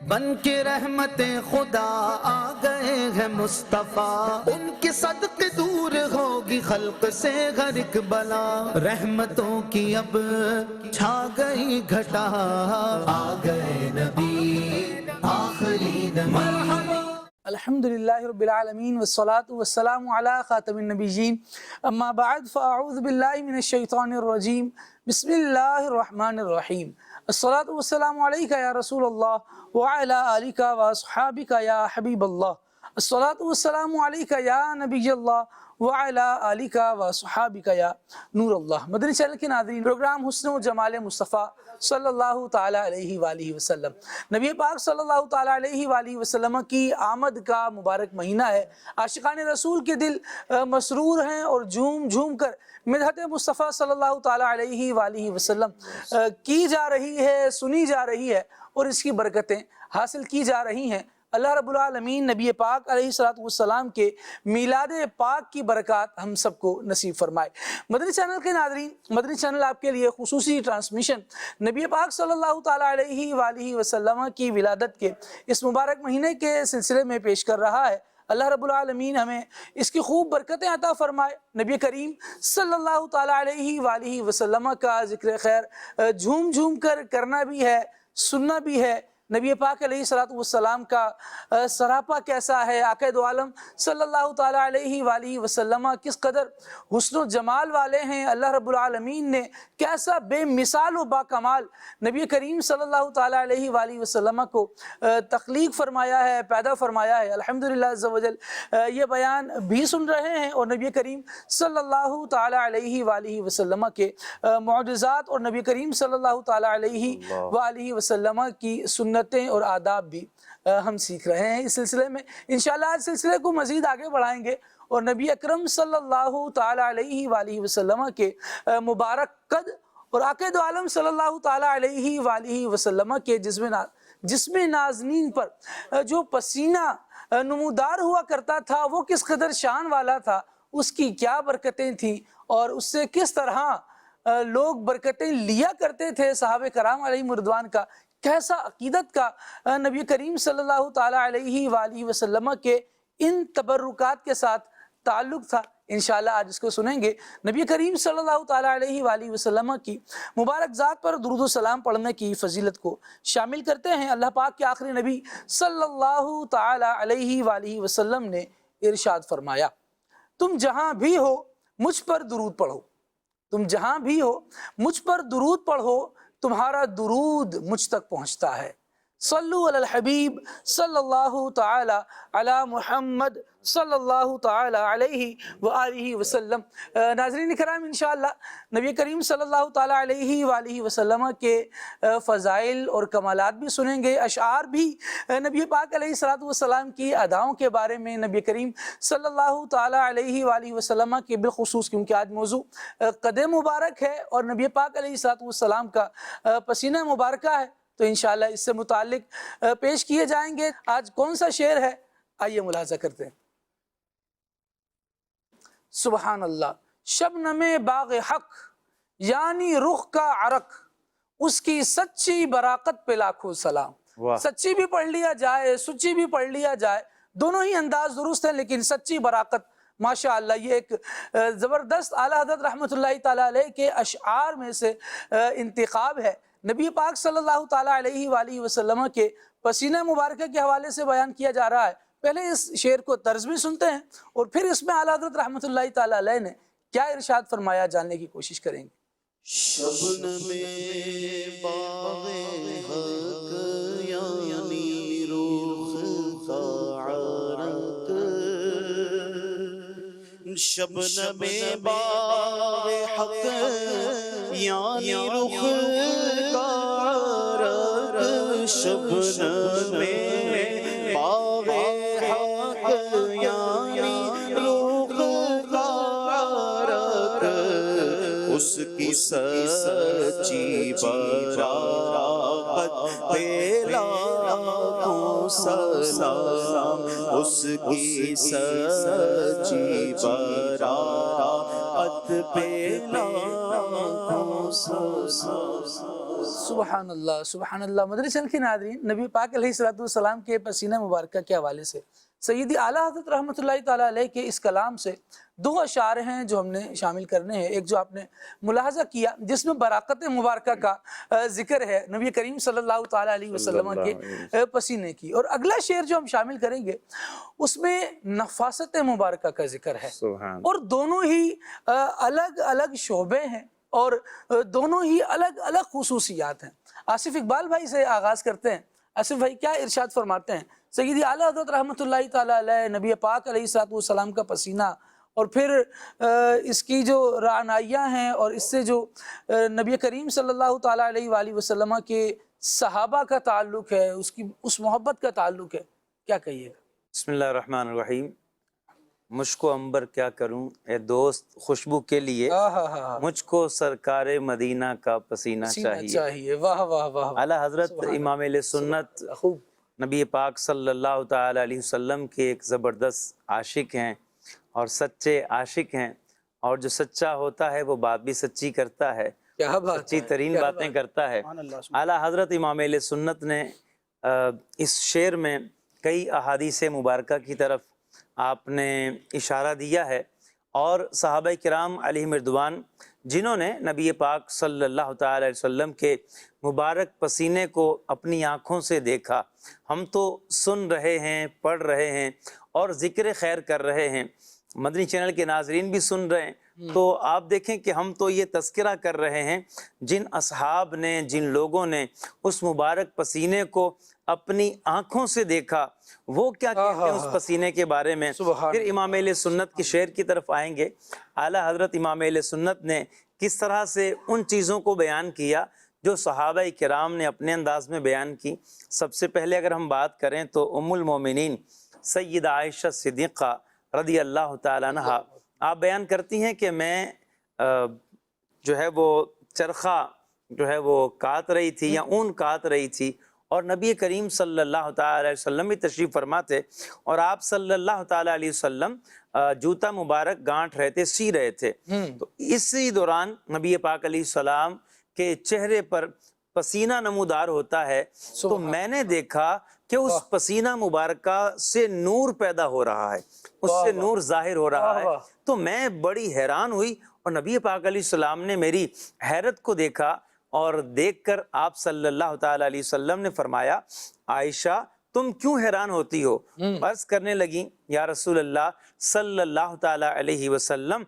بن کے رحمت خدا آ گئے ہیں مصطفیٰ، ان کے صدقے دور ہوگی خلق سے ہر ایک بلا، رحمتوں کی اب چھا گئی گھٹا، آ گئے نبی آخری نبی۔ الحمدللہ رب العالمین والصلاة والسلام علی خاتم النبیین، اما بعد فاعوذ باللہ من الشیطان الرجیم، بسم اللہ الرحمن الرحیم۔ الصلاة والسلام علیکہ یا رسول اللہ وعلی آلکہ واصحابکہ یا حبیب اللہ، الصلاة والسلام علیکہ یا نبی اللہ وعلی آلکہ واصحابکہ یا نور اللہ۔ مدنی چینل کے ناظرین، پروگرام حسن و جمال مصطفیٰ صلی اللہ تعالیٰ علیہ وآلہ وسلم، نبی پاک صلی اللہ تعالیٰ علیہ وآلہ وسلم کی آمد کا مبارک مہینہ ہے۔ عاشقان رسول کے دل مسرور ہیں اور جھوم جھوم کر مدحت مصطفیٰ صلی اللہ تعالیٰ علیہ وآلہ وسلم کی جا رہی ہے، سنی جا رہی ہے اور اس کی برکتیں حاصل کی جا رہی ہیں۔ اللہ رب العالمین نبی پاک علیہ السلام کے میلاد پاک کی برکات ہم سب کو نصیب فرمائے۔ مدنی چینل کے ناظرین، مدنی چینل آپ کے لیے خصوصی ٹرانسمیشن نبی پاک صلی اللہ تعالیٰ علیہ وآلہ وسلم کی ولادت کے اس مبارک مہینے کے سلسلے میں پیش کر رہا ہے۔ اللہ رب العالمین ہمیں اس کی خوب برکتیں عطا فرمائے۔ نبی کریم صلی اللہ تعالیٰ علیہ وآلہ وسلم کا ذکر خیر جھوم جھوم کر کرنا بھی ہے، سننا بھی ہے۔ نبی پاک علیہ السلام کا سراپا کیسا ہے، آقا دو عالم صلی اللہ تعالیٰ علیہ وآلہ وسلم کس قدر حسن و جمال والے ہیں، اللہ رب العالمین نے کیسا بے مثال و باکمال نبی کریم صلی اللہ تعالیٰ علیہ وآلہ وسلم کو تخلیق فرمایا ہے، پیدا فرمایا ہے۔ الحمدللہ عز و جل یہ بیان بھی سن رہے ہیں اور نبی کریم صلی اللہ تعالیٰ علیہ وآلہ وسلم کے معجزات اور نبی کریم صلی اللہ تعالیٰ علیہ وآلہ وسلم کی سنتیں اور آداب بھی ہم سیکھ رہے ہیں۔ اس سلسلے میں انشاءاللہ آج سلسلے کو مزید آگے بڑھائیں گے اور نبی اکرم صلی اللہ تعالیٰ علیہ وآلہ وسلم کے مبارک قد اور آقا دو عالم صلی اللہ تعالیٰ علیہ وآلہ وسلم کے جسم نازنین پر جو پسینہ نمودار ہوا کرتا تھا وہ کس قدر شان والا تھا، اس کی کیا برکتیں تھیں اور اس سے کس طرح لوگ برکتیں لیا کرتے تھے۔ صحابہ کرام علیہ رضوان کا کیسا عقیدت کا نبی کریم صلی اللہ تعالیٰ علیہ وآلہ وسلم کے ان تبرکات کے ساتھ تعلق تھا، انشاءاللہ آج اس کو سنیں گے۔ نبی کریم صلی اللہ تعالیٰ علیہ وآلہ وسلم کی مبارک ذات پر درود و سلام پڑھنے کی فضیلت کو شامل کرتے ہیں۔ اللہ پاک کے آخری نبی صلی اللہ تعالیٰ علیہ وآلہ وسلم نے ارشاد فرمایا، تم جہاں بھی ہو مجھ پر درود پڑھو، تم جہاں بھی ہو مجھ پر درود پڑھو، تمہارا درود مجھ تک پہنچتا ہے۔ صلو علی الحبیب صلی اللہ تعالی علی محمد صلی اللہ تعالی علیہ وآلہ وسلم۔ ناظرین کرام، انشاءاللہ نبی کریم صلی اللہ تعالی علیہ وآلہ وسلم کے فضائل اور کمالات بھی سنیں گے، اشعار بھی نبی پاک علیہ السلام کی اداؤں کے بارے میں، نبی کریم صلی اللہ تعالی علیہ وآلہ وسلم کے بالخصوص، کیونکہ آج موضوع قد مبارک ہے اور نبی پاک علیہ السلام کا پسینہ مبارکہ ہے، تو انشاءاللہ اس سے متعلق پیش کیے جائیں گے۔ آج کون سا شعر ہے، آئیے ملاحظہ کرتے ہیں۔ سبحان اللہ، شبنم باغ حق یعنی رخ کا عرق، اس کی سچی براقت پہ لاکھوں سلام۔ سچی بھی پڑھ لیا جائے، سچی بھی پڑھ لیا جائے، دونوں ہی انداز درست ہیں، لیکن سچی براقت ماشاءاللہ یہ ایک زبردست اعلیٰ حضرت رحمۃ اللہ تعالیٰ علیہ کے اشعار میں سے انتخاب ہے۔ نبی پاک صلی اللہ تعالیٰ علیہ وآلہ وسلم کے پسینہ مبارکہ کے حوالے سے بیان کیا جا رہا ہے۔ پہلے اس شعر کو طرز بھی سنتے ہیں اور پھر اس میں اعلیٰ حضرت رحمۃ اللہ تعالیٰ علیہ نے کیا ارشاد فرمایا جاننے کی کوشش کریں گے۔ شبنم باغ حق یعنی رخ کا عرق، شبنم باغ حق یعنی رخ کا عرق، شبنم باغ حق یعنی رخ کا عرق، اس کی سچی براقت پہ لاکھوں سلام، اس کی سچی براقت پہ لاکھوں سلام۔ سبحان اللہ سبحان اللہ۔ مدنی چینل کے ناظرین، نبی پاک علیہ الصلوۃ والسلام کے پسینہ مبارکہ کے حوالے سے سیدی اعلیٰ حضرت رحمۃ اللہ تعالیٰ علیہ کے اس کلام سے دو اشعار ہیں جو ہم نے شامل کرنے ہیں۔ ایک جو آپ نے ملاحظہ کیا جس میں براکت مبارکہ کا ذکر ہے نبی کریم صلی اللہ تعالیٰ علیہ وسلم کے پسینے کی، اور اگلا شعر جو ہم شامل کریں گے اس میں نفاست مبارکہ کا ذکر ہے، اور دونوں ہی الگ الگ شعبے ہیں اور دونوں ہی الگ الگ خصوصیات ہیں۔ آصف اقبال بھائی سے آغاز کرتے ہیں۔ آصف بھائی کیا ارشاد فرماتے ہیں؟ سیدی اعلیٰ حضرت رحمۃ اللہ تعالیٰ علیہ، نبی پاک علیہ الصلوۃ والسلام کا پسینہ، اور پھر اس کی جو رعنائیاں ہیں اور اس سے جو نبی کریم صلی اللہ تعالیٰ علیہ وآلہ وسلم کے صحابہ کا تعلق ہے، اس محبت کا تعلق ہے، کیا کہیے گا؟ بسم اللہ الرحمن الرحیم۔ مجھ کو عنبر کیا کروں اے دوست خوشبو کے لیے، مجھ کو سرکار مدینہ کا پسینہ چاہیے۔ واہ واہ واہ۔ اعلیٰ حضرت امام اہل سنت نبی پاک صلی اللہ تعالی علیہ وسلم کے ایک زبردست عاشق ہیں اور سچے عاشق ہیں، اور جو سچا ہوتا ہے وہ بات بھی سچی کرتا ہے، سچی ترین باتیں کرتا ہے۔ اعلیٰ حضرت امام اہل سنت نے اس شعر میں کئی احادیث مبارکہ کی طرف آپ نے اشارہ دیا ہے، اور صحابہ کرام علیہم رضوان جنہوں نے نبی پاک صلی اللہ تعالی علیہ وسلم کے مبارک پسینے کو اپنی آنکھوں سے دیکھا، ہم تو سن رہے ہیں، پڑھ رہے ہیں اور ذکر خیر کر رہے ہیں، مدنی چینل کے ناظرین بھی سن رہے ہیں، تو آپ دیکھیں کہ ہم تو یہ تذکرہ کر رہے ہیں جن اصحاب نے، جن لوگوں نے اس مبارک پسینے کو اپنی آنکھوں سے دیکھا، وہ کیا کہتے ہیں اس پسینے کے بارے میں۔ پھر امام اہل سنت کی شعر کی طرف آئیں گے۔ اعلیٰ حضرت امام اہل سنت نے کس طرح سے ان چیزوں کو بیان کیا جو صحابہ کرام نے اپنے انداز میں بیان کی۔ سب سے پہلے اگر ہم بات کریں تو ام المومنین سیدہ عائشہ صدیقہ رضی اللہ تعالیٰ عنہا آپ بیان کرتی ہیں کہ میں جو ہے وہ چرخہ جو ہے وہ کاٹ رہی تھی یا اون کاٹ رہی تھی، اور نبی کریم صلی اللہ تعالیٰ علیہ وسلم بھی تشریف فرما تھے، اور آپ صلی اللہ تعالیٰ علیہ وسلم جوتا مبارک گانٹ رہے تھے، سی رہے تھے۔ تو اسی دوران نبی پاک علیہ السلام کے چہرے پر پسینہ نمودار ہوتا ہے، تو میں نے دیکھا کہ اس پسینہ مبارکہ سے نور پیدا ہو رہا ہے، اس سے نور ظاہر ہو رہا ہے، تو میں بڑی حیران ہوئی، اور نبی پاک علیہ السلام نے میری حیرت کو دیکھا، اور دیکھ کر آپ صلی اللہ تعالی علیہ وسلم نے فرمایا عائشہ تم کیوں حیران ہوتی ہو؟ عرض کرنے لگیں یا رسول اللہ صلی اللہ تعالی علیہ وسلم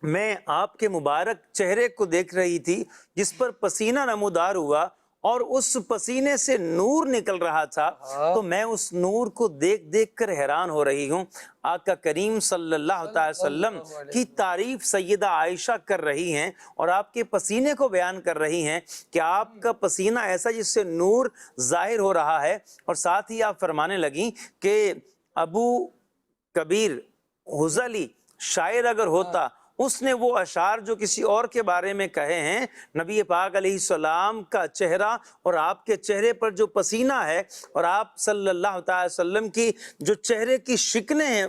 میں آپ کے مبارک چہرے کو دیکھ رہی تھی جس پر پسینہ نمودار ہوا اور اس پسینے سے نور نکل رہا تھا، تو میں اس نور کو دیکھ دیکھ کر حیران ہو رہی ہوں۔ آقا کریم صلی اللہ تعالی وسلم کی تعریف سیدہ عائشہ کر رہی ہیں اور آپ کے پسینے کو بیان کر رہی ہیں کہ آپ کا پسینہ ایسا جس سے نور ظاہر ہو رہا ہے، اور ساتھ ہی آپ فرمانے لگیں کہ ابو کبیر حزلی شاعر اگر ہوتا، اس نے وہ اشعار جو کسی اور کے بارے میں کہے ہیں، نبی پاک علیہ السلام کا چہرہ اور آپ کے چہرے پر جو پسینہ ہے اور آپ صلی اللہ تعالی وسلم کی جو چہرے کی شکنیں ہیں،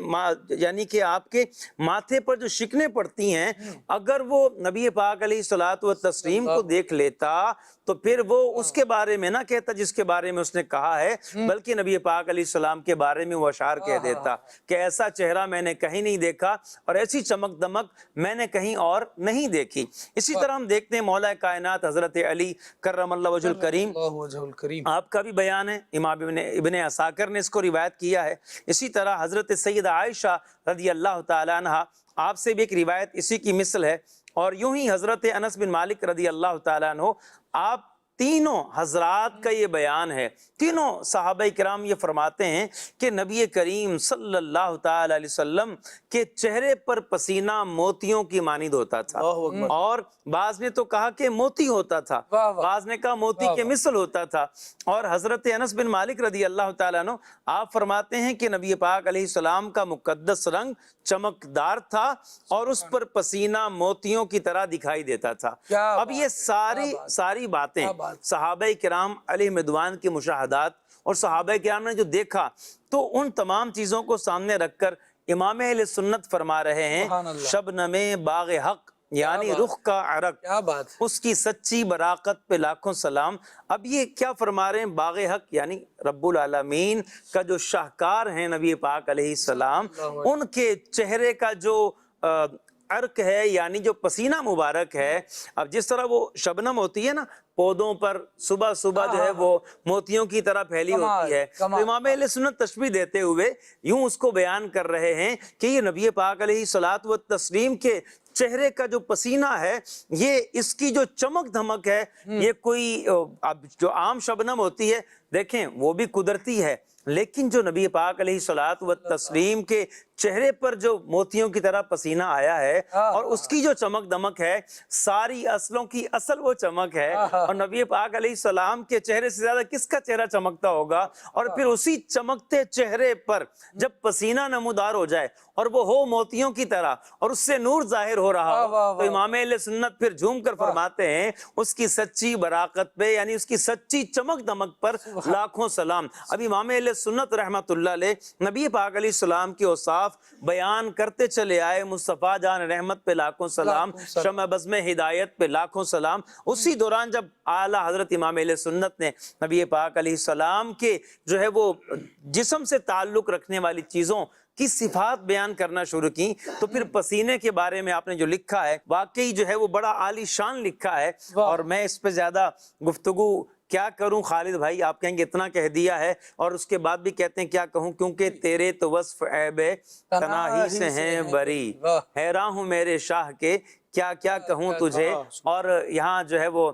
یعنی کہ آپ کے ماتھے پر جو شکنیں پڑتی ہیں، اگر وہ نبی پاک علیہ الصلوۃ والتسلیم کو دیکھ لیتا تو پھر وہ اس کے بارے میں نہ کہتا جس کے بارے میں اس نے کہا ہے، بلکہ نبی پاک علیہ السلام کے بارے میں وہ اشعار کہہ دیتا کہ ایسا چہرہ میں نے کہیں نہیں دیکھا اور ایسی چمک دمک میں نے کہیں اور نہیں دیکھی۔ اسی طرح ہم دیکھتے ہیں مولا کائنات حضرت علی کرم اللہ وجہ الکریم، آپ کا بھی بیان ہے، امام ابن عساکر نے اس کو روایت کیا ہے۔ اسی طرح حضرت سیدہ عائشہ رضی اللہ تعالی عنہا آپ سے بھی ایک روایت اسی کی مثل ہے، اور یوں ہی حضرت انس بن مالک رضی اللہ تعالیٰ عنہ، آپ تینوں حضرات کا یہ بیان ہے، تینوں صحابہ کرام یہ فرماتے ہیں کہ نبی کریم صلی اللہ تعالی علیہ وسلم کے چہرے پر پسینہ موتیوں کی مانند ہوتا تھا، اور بعض نے تو کہا کہ موتی ہوتا تھا، بعض نے کہا موتی کے مثل ہوتا تھا۔ اور حضرت انس بن مالک رضی اللہ تعالیٰ عنہ آپ فرماتے ہیں کہ نبی پاک علیہ السلام کا مقدس رنگ چمکدار تھا اور اس پر پسینہ موتیوں کی طرح دکھائی دیتا تھا۔ اب یہ ساری باتیں صحابہ کرام علیہ رضوان کے مشاہدات اور صحابہ کرام نے جو دیکھا، تو ان تمام چیزوں کو سامنے رکھ کر امام اہل سنت فرما رہے ہیں شبنم باغ حق یعنی رخ کا عرق، کیا بات ہے، اس کی سچی براقت پہ لاکھوں سلام۔ اب یہ کیا فرما رہے ہیں؟ باغ حق یعنی رب العالمین کا جو شاہکار ہیں نبی پاک علیہ السلام، ان کے چہرے کا جو عرق ہے یعنی جو پسینہ مبارک ہے، اب جس طرح وہ شبنم ہوتی ہے نا پودوں پر، صبح صبح جو ہے وہ موتیوں کی طرح پھیلی ہوتی ہے، تو امام اہل سنت تشبیہ دیتے ہوئے یوں اس کو بیان کر رہے ہیں کہ یہ نبی پاک علیہ الصلوۃ والتسلیم کے چہرے کا جو پسینہ ہے، یہ اس کی جو چمک دھمک ہے، یہ کوئی اب جو عام شبنم ہوتی ہے دیکھیں وہ بھی قدرتی ہے، لیکن جو نبی پاک علیہ الصلوۃ والتسلیم کے چہرے پر جو موتیوں کی طرح پسینہ آیا ہے اور اس کی جو چمک دمک ہے، ساری اصلوں کی اصل وہ چمک ہے، اور نبی پاک علیہ السلام کے چہرے سے زیادہ کس کا چہرہ چمکتا ہوگا؟ اور پھر اسی چمکتے چہرے پر جب پسینہ نمودار ہو جائے اور وہ ہو موتیوں کی طرح اور اس سے نور ظاہر ہو رہا ہو، تو امام اہل سنت پھر جھوم کر فرماتے ہیں اس کی سچی براقت پہ یعنی اس کی سچی چمک دمک پر لاکھوں سلام۔ اب امام اہل سنت رحمت اللہ علیہ نبی پاک علیہ السلام کے اوصاف بیان کرتے چلے آئے، مصطفیٰ جان رحمت پہ لاکھوں سلام، شمع بزم ہدایت پہ لاکھوں سلام۔ اسی دوران جب اعلیٰ حضرت امام اہل سنت نے نبی پاک علیہ السلام کے جو ہے وہ جسم سے تعلق رکھنے والی چیزوں کی صفات بیان کرنا شروع کی، تو پھر پسینے کے بارے میں آپ نے جو لکھا ہے واقعی جو ہے وہ بڑا عالی شان لکھا ہے، اور میں اس پہ زیادہ گفتگو کیا کروں خالد بھائی، آپ کہیں گے اتنا کہہ دیا ہے، اور اس کے بعد بھی کہتے ہیں کیا کہوں، کیونکہ تیرے تو وصف عیب تناہی سے ہیں بری، حیراں ہوں میرے شاہ کے کیا کیا کہوں تجھے۔ اور یہاں جو ہے وہ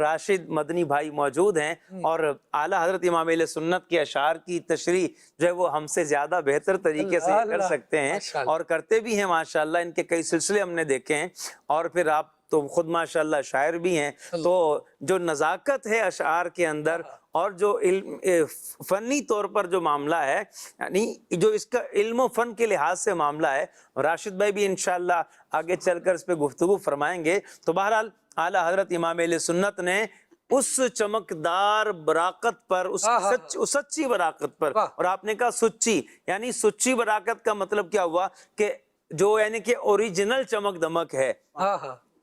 راشد مدنی بھائی موجود ہیں، اور اعلیٰ حضرت امام اہل سنت کے اشعار کی تشریح جو ہے وہ ہم سے زیادہ بہتر طریقے سے کر سکتے ہیں، اور کرتے بھی ہیں ماشاءاللہ، ان کے کئی سلسلے ہم نے دیکھے ہیں، اور پھر آپ تو خود ماشاءاللہ شاعر بھی ہیں، تو جو نزاکت ہے اشعار کے اندر اور جو فنی طور پر جو معاملہ ہے، یعنی جو اس کا علم و فن کے لحاظ سے معاملہ ہے، راشد بھائی بھی انشاءاللہ آگے چل کر اس پہ گفتگو فرمائیں گے۔ تو بہرحال اعلیٰ حضرت امام اہل سنت نے اس چمکدار براقت پر، اس سچی براقت پر، اور آپ نے کہا سچی، یعنی سچی براقت کا مطلب کیا ہوا کہ جو یعنی کہ اوریجنل چمک دمک ہے،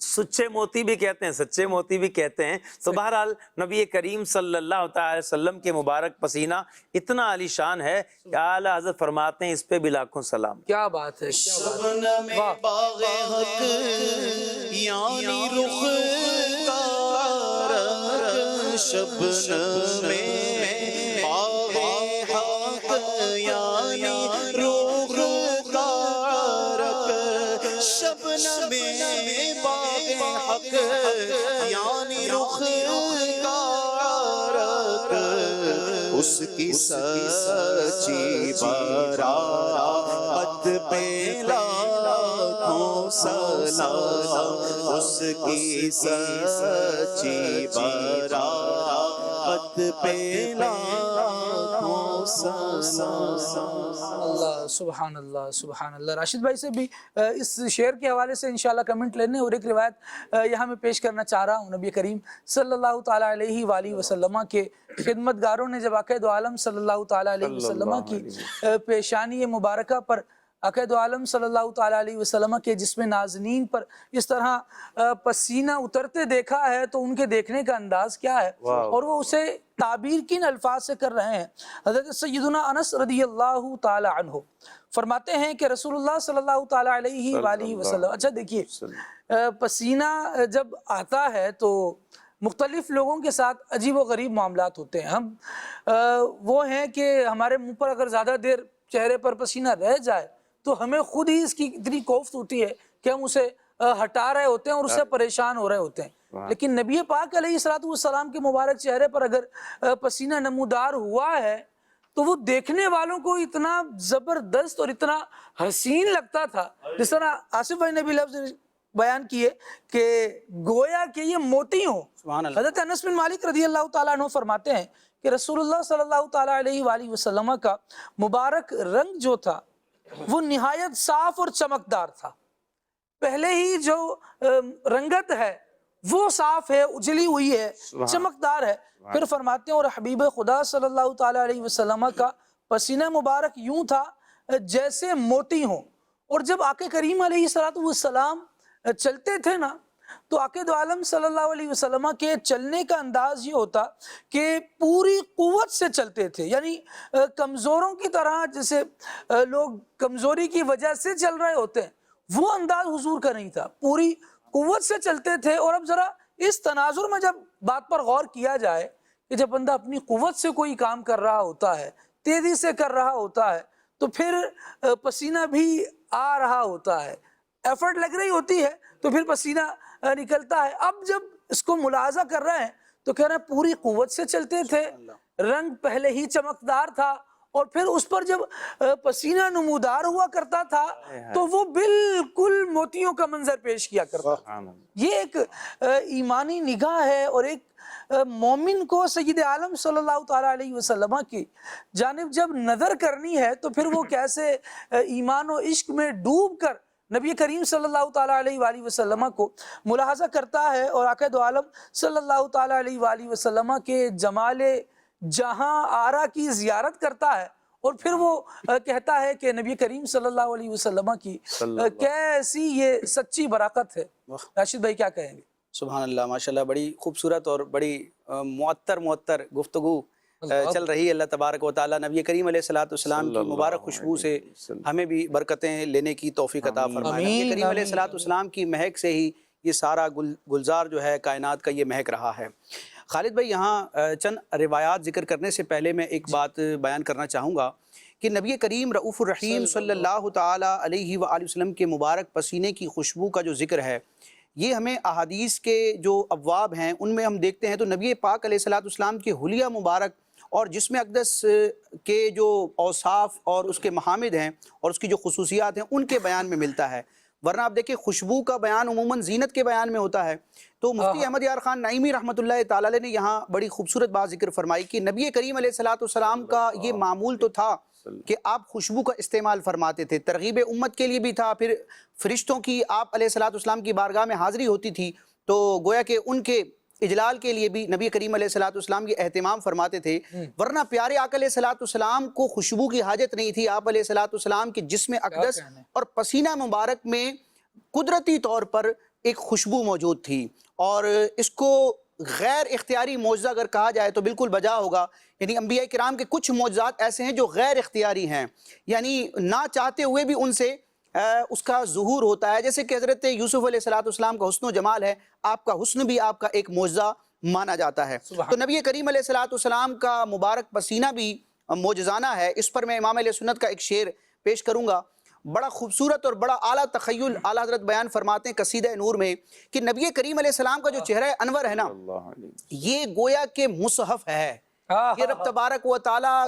سچے موتی بھی کہتے ہیں، سچے موتی بھی کہتے ہیں۔ تو بہرحال نبی کریم صلی اللہ تعالی وسلم کے مبارک پسینہ اتنا عالی شان ہے کہ اعلیٰ حضرت فرماتے ہیں اس پہ بھی لاکھوں سلام۔ کیا بات ہے، شبنم باغ حق یعنی رخ کا عرق، شبنم باغ حق یعنی رخ کا عرق، شبنم حق یعنی رخ کا عرق، اس کی سچی براقت پہ لاکھوں سلام، اس کی سچی براقت پہ لاکھوں سلام۔ اللہ سبحان اللہ سبحان اللہ۔ راشد بھائی سے بھی اس شعر کے حوالے سے انشاءاللہ کمنٹ لینے، اور ایک روایت یہاں میں پیش کرنا چاہ رہا ہوں۔ نبی کریم صلی اللہ تعالیٰ علیہ وآلہ وسلم کے خدمتگاروں نے جب عقائد عالم صلی اللہ تعالیٰ علیہ وسلم کی پیشانی مبارکہ پر، عقائد عالم صلی اللہ تعالیٰ علیہ وسلم کے جسم نازنین پر اس طرح پسینہ اترتے دیکھا ہے، تو ان کے دیکھنے کا انداز کیا ہے، اور وہ اسے تعبیر کن الفاظ سے کر رہے ہیں۔ حضرت سیدنا انس رضی اللہ تعالیٰ عنہ فرماتے ہیں کہ رسول اللہ صلی اللہ تعالیٰ علیہ وآلہ وسلم، اچھا دیکھیے، پسینہ جب آتا ہے تو مختلف لوگوں کے ساتھ عجیب و غریب معاملات ہوتے ہیں۔ ہم وہ ہیں کہ ہمارے منہ پر اگر زیادہ دیر چہرے پر پسینہ رہ جائے تو ہمیں خود ہی اس کی اتنی کوفت ہوتی ہے کہ ہم اسے ہٹا رہے ہوتے ہیں اور اس سے پریشان ہو رہے ہوتے ہیں، لیکن نبی پاک علیہ السلام کے مبارک چہرے پر اگر پسینہ نمودار ہوا ہے تو وہ دیکھنے والوں کو اتنا زبردست اور اتنا حسین لگتا تھا، جس طرح آصف بھائی نے بھی لفظ بیان کیے کہ گویا کہ یہ موتی ہوں۔ حضرت انس بن مالک رضی اللہ تعالیٰ عنہ فرماتے ہیں کہ رسول اللہ صلی اللہ تعالیٰ علیہ وآلہ وسلم کا مبارک رنگ جو تھا وہ نہایت صاف اور چمکدار تھا۔ پہلے ہی جو رنگت ہے وہ صاف ہے، اجلی ہوئی ہے، چمکدار ہے۔ پھر فرماتے ہیں اور حبیب خدا صلی اللہ تعالیٰ علیہ وسلم کا پسینہ مبارک یوں تھا جیسے موتی ہوں۔ اور جب آقا کریم علیہ السلام چلتے تھے نا تو آقا دو عالم صلی اللہ علیہ وسلم کے چلنے کا انداز یہ ہوتا کہ پوری قوت سے چلتے تھے، یعنی کمزوروں کی طرح جیسے لوگ کمزوری کی وجہ سے چل رہے ہوتے ہیں، وہ انداز حضور کا نہیں تھا، پوری قوت سے چلتے تھے۔ اور اب ذرا اس تناظر میں جب بات پر غور کیا جائے کہ جب بندہ اپنی قوت سے کوئی کام کر رہا ہوتا ہے، تیزی سے کر رہا ہوتا ہے، تو پھر پسینہ بھی آ رہا ہوتا ہے، ایفرٹ لگ رہی ہوتی ہے تو پھر پسینہ نکلتا ہے۔ اب جب اس کو ملاحظہ کر رہے ہیں تو کہہ رہے ہیں پوری قوت سے چلتے تھے، رنگ پہلے ہی چمکدار تھا، اور پھر اس پر جب پسینہ نمودار ہوا کرتا تھا تو وہ بالکل موتیوں کا منظر پیش کیا کرتا تھا۔ یہ ایک ایمانی نگاہ ہے، اور ایک مومن کو سید عالم صلی اللہ تعالیٰ علیہ وسلم کی جانب جب نظر کرنی ہے تو پھر وہ کیسے ایمان و عشق میں ڈوب کر نبی کریم صلی اللہ تعالیٰ علیہ وآلہ وسلم کو ملاحظہ کرتا ہے، اور آقا دو عالم صلی اللہ تعالیٰ علیہ وآلہ وسلم کے جمال جہاں آرا کی زیارت کرتا ہے، اور پھر وہ کہتا ہے کہ نبی کریم صلی اللہ علیہ وسلم کی کیسی یہ سچی براقت ہے۔ راشد بھائی کیا کہیں گے؟ سبحان اللہ، ماشاءاللہ، بڑی خوبصورت اور بڑی معطر گفتگو چل رہی ہے۔ اللہ تبارک و تعالیٰ نبی کریم علیہ السلام کی مبارک خوشبو سے ہمیں بھی برکتیں لینے کی توفیق عطا فرمائے۔ نبی کریم علیہ السلام کی مہک سے ہی یہ سارا گلزار جو ہے کائنات کا یہ مہک رہا ہے۔ خالد بھائی، یہاں چند روایات ذکر کرنے سے پہلے میں ایک بات بیان کرنا چاہوں گا کہ نبی کریم رؤوف الرحیم صلی اللہ تعالیٰ علیہ وآلہ وسلم کے مبارک پسینے کی خوشبو کا جو ذکر ہے، یہ ہمیں احادیث کے جو ابواب ہیں ان میں ہم دیکھتے ہیں تو نبی پاک علیہ السلام کے حلیہ مبارک اور جسم اقدس کے جو اوصاف اور اس کے محامد ہیں اور اس کی جو خصوصیات ہیں ان کے بیان میں ملتا ہے، ورنہ آپ دیکھیں خوشبو کا بیان عموماً زینت کے بیان میں ہوتا ہے۔ تو مفتی احمد یار خان نعیمی رحمۃ اللہ تعالیٰ علیہ نے یہاں بڑی خوبصورت بات ذکر فرمائی کہ نبی کریم علیہ السلام کا یہ معمول تو تھا کہ آپ خوشبو کا استعمال فرماتے تھے، ترغیب امت کے لیے بھی تھا، پھر فرشتوں کی آپ علیہ السلام کی بارگاہ میں حاضری ہوتی تھی تو گویا کہ ان کے اجلال کے لیے بھی نبی کریم علیہ السلام یہ اہتمام فرماتے تھے، ورنہ پیارے آقا علیہ السلام کو خوشبو کی حاجت نہیں تھی۔ آپ علیہ السلام کے جسم اقدس اور پسینہ مبارک میں قدرتی طور پر ایک خوشبو موجود تھی، اور اس کو غیر اختیاری معجزہ اگر کہا جائے تو بالکل بجا ہوگا۔ یعنی انبیاء کرام کے کچھ معجزات ایسے ہیں جو غیر اختیاری ہیں، یعنی نہ چاہتے ہوئے بھی ان سے اس کا ظہور ہوتا ہے، جیسے کہ حضرت یوسف علیہ السلام کا حسن و جمال ہے، آپ کا حسن بھی آپ کا ایک معجزہ مانا جاتا ہے۔ تو نبی کریم علیہ السلام کا مبارک پسینہ بھی معجزانہ ہے۔ اس پر میں امام علیہ سنت کا ایک شعر پیش کروں گا، بڑا خوبصورت اور بڑا اعلیٰ تخیل اعلیٰ حضرت بیان فرماتے ہیں قصیدہ نور میں کہ نبی کریم علیہ السلام کا جو چہرہ انور ہے نا، یہ گویا کہ مصحف ہے، یہ رب تبارک و تعالیٰ